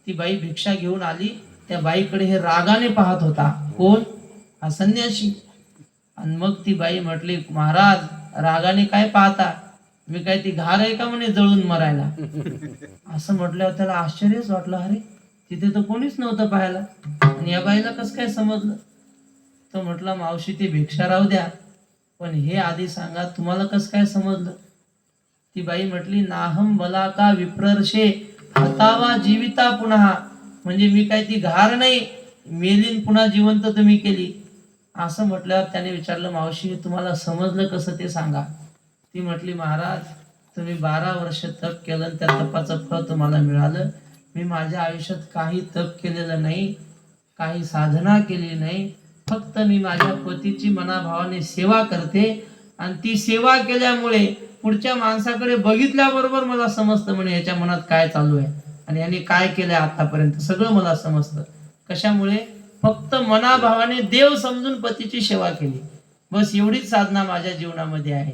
S1: ती बाई भिक्षा घेऊन आली. त्या बाईकडे हे रागाने पाहत होता. कोण? हा संन्यासी. आणि मग ती बाई म्हटली, महाराज रागाने काय पाहता, मी काय ती घार आहे का म्हणे जळून मरायला. असं म्हटल्यावर त्याला आश्चर्यच वाटलं. अरे तिथे तर कोणीच नव्हतं पाहायला आणि या बाईला कसं काय समजलं. तो म्हटला, मावशी ती भिक्षा राहू द्या, पण हे आधी सांगा तुम्हाला कसं काय समजलं. ती बाई म्हटली, नाहम बला का विप्रर्षे हतावा जीविता पुन्हा, म्हणजे मी काय ती घार नाही, मेलीन पुन्हा जिवंत तुम्ही केली. असं म्हटल्यावर त्याने विचारलं, मावशी तुम्हाला समजलं कसं ते सांगा. ती म्हटली, महाराज तुम्ही 12 वर्ष तप केलं, त्या तपाचं फळ तुम्हाला मिळालं. मी माझ्या आयुष्यात काही तप केलेलं नाही, काही साधना केली नाही, फक्त मी माझ्या पतीची मनाभावाने सेवा करते आणि ती सेवा केल्यामुळे पुढच्या माणसाकडे बघितल्याबरोबर मला समजतं म्हणे याच्या मनात काय चालू आहे आणि याने काय केलंय आतापर्यंत, सगळं मला समजतं. कशामुळे? फक्त मनाभावाने देव समजून पतीची सेवा केली. बस एवढीच साधना माझ्या जीवनामध्ये आहे.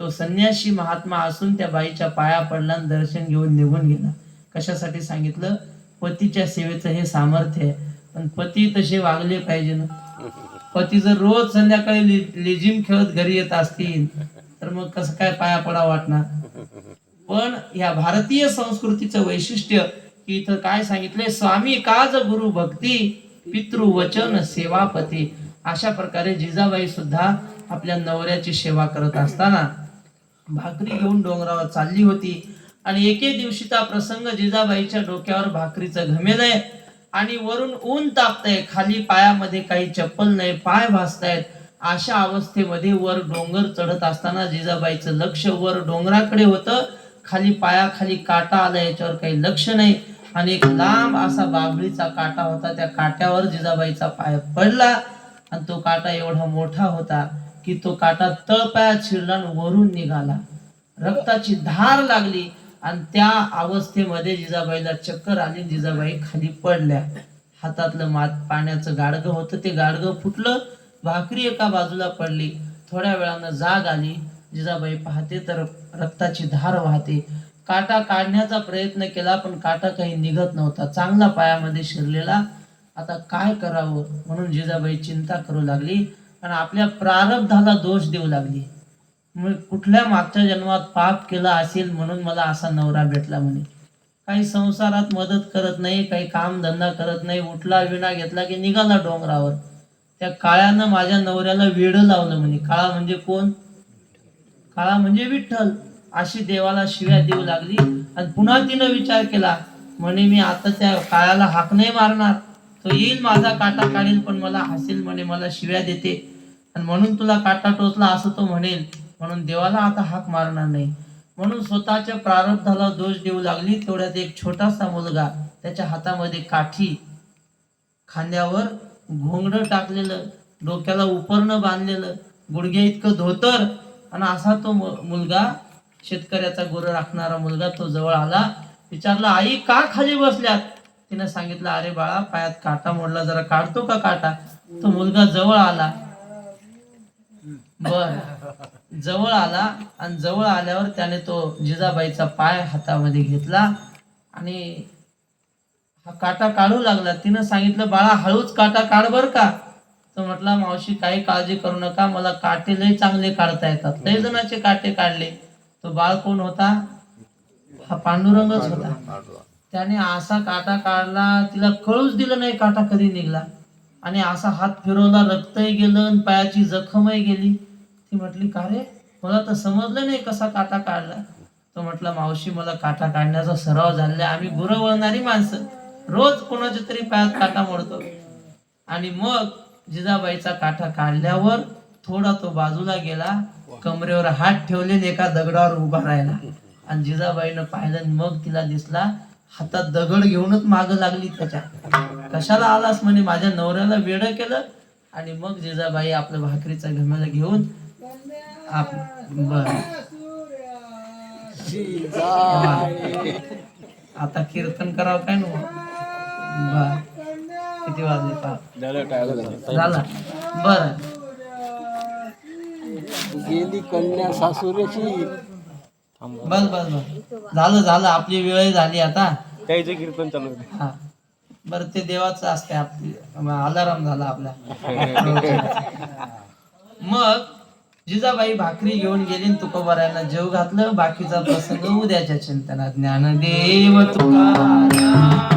S1: तो संन्यासी महात्मा असून त्या बाईच्या पाया पडला आणि दर्शन घेऊन निघून गेला. कशासाठी सांगितलं? पतीच्या सेवेचं हे सामर्थ्य आहे. पण पती तसे वागले पाहिजे ना. पती जर रोज संध्याकाळी लेझिम खेळत घरी येत असतील तर मग कसं काय पाया पडा वाटणार. पण या भारतीय संस्कृतीचं वैशिष्ट्य की इथं काय सांगितलंय, स्वामी काज गुरु भक्ती पितृवचन सेवापती. अशा प्रकारे जिजाबाई सुद्धा आपल्या नवऱ्याची सेवा करत असताना भाकरी घेऊन डोंगरावर चालली होती. आणि एके दिवशीचा प्रसंग, जिजाबाईच्या डोक्यावर भाकरीचं घमेलय आणि वरून ऊन तापतंय, खाली पायामध्ये काही चप्पल नाही, पाय भासतायत. अशा अवस्थेमध्ये वर डोंगर चढत असताना जिजाबाईचं लक्ष वर डोंगराकडे होतं. खाली पायाखाली काटा आला, याच्यावर काही लक्ष नाही. आणि एक लांब असा बाभळीचा काटा होता, त्या काट्यावर जिजाबाईचा पाय पडला आणि तो काटा एवढा मोठा होता की तो काटा तळपायात शिरला आणि वरून निघाला. रक्ताची धार लागली आणि त्या अवस्थेमध्ये जिजाबाईला चक्कर आली. जिजाबाई खाली पडल्या. हातातलं पाण्याचं गाडगं होतं, ते गाडगं फुटलं. भाकरी एका बाजूला पडली. थोड्या वेळानं जाग आली. जिजाबाई पाहते तर रक्ताची धार वाहते. काटा काढण्याचा प्रयत्न केला पण काटा काही निघत नव्हता, चांगला पायामध्ये शिरलेला. आता काय करावं म्हणून जिजाबाई चिंता करू लागली आणि आपल्या प्रारब्धाला दोष देऊ लागली. मग कुठल्या मागच्या जन्मात पाप केला असेल म्हणून मला असा नवरा भेटला म्हणे. काही संसारात मदत करत नाही, काही काम धंदा करत नाही, उठला विणा घेतला की निघाला डोंगरावर. त्या काळ्यानं माझ्या नवऱ्याला वेड लावलं म्हणे. काळा म्हणजे कोण? काळा म्हणजे विठ्ठल. अशी देवाला शिव्या देऊ लागली. आणि पुन्हा तिनं विचार केला, म्हणे मी आता त्या काळ्याला हाक नाही मारणार, तो येईल माझा काटा काढेल, पण मला हसेल म्हणे, मला शिव्या देते आणि म्हणून तुला काटा टोचला असं तो म्हणेल, म्हणून देवाला आता हाक मारणार नाही. म्हणून स्वतःच्या प्रारब्धाला दोष देऊ लागली. तेवढ्यात एक छोटासा मुलगा, त्याच्या हातामध्ये काठी, खांद्यावर घोंगडं टाकलेलं, डोक्याला उपरणं बांधलेलं, गुडघ्या इतकं धोतर, आणि असा तो मुलगा, शेतकऱ्याचा गुरं राखणारा मुलगा, तो जवळ आला. विचारला, आई का खाली बसल्यात? तिने सांगितलं, अरे बाळा, पायात काटा मोडला, जरा काढतो का काटा? तो मुलगा जवळ आला. जवळ आला आणि जवळ आल्यावर त्याने तो जिजाबाईचा पाय हातामध्ये घेतला आणि हा काटा काढू लागला. तिनं सांगितलं, बाळा हळूच काटा काढ बर का. तो म्हटला, मावशी काही काळजी करू नका, मला काटे लय चांगले काढता येतात. लय जणांचे काटे काढले. तो बाळ कोण होता? हा पांडुरंगच होता. त्याने असा काटा काढला, तिला कळूच दिलं नाही काटा कधी निघला. आणि असा हात फिरवला, रक्तही गेलं आणि पायाची जखमही गेली. ती म्हटली, का रे, मला तर समजलं नाही कसा काटा काढला. तो म्हटला, मावशी मला काटा काढण्याचा सराव झालेला, आम्ही गुरं वळणारी माणसं, रोज कोणाच्या तरी पायात काटा मोडतो. आणि मग जिजाबाईचा काटा काढल्यावर थोडा तो बाजूला गेला, कमरेवर हात ठेवले, एका दगडावर उभा राहिला. आणि जिजाबाईनं पाहिलं, मग तिला दिसला, हातात दगड घेऊनच माग लागली त्याच्या. कशाला आलास म्हणे, माझ्या नवऱ्याला वेडं केलं. आणि मग जिजाबाई आपल्या भाकरीचा घमेला घेऊन आता कीर्तन करावं काय ना. किती वाजले? झाला. बर,
S2: गेली कन्या सासुरेची.
S1: बस बस बस, झालं, आपली वेळ झाली आता.
S3: त्याचं कीर्तन चालू आहे.
S1: हा, बर, ते देवाचं असते. आपली अलाराम झाला आपला. मग जिजाबाई भाकरी घेऊन गेली, तुकोबारायांना जेव घातलं. बाकीचा प्रसंग उद्याच्या चिंतनात. ज्ञानदेव तुकाराम.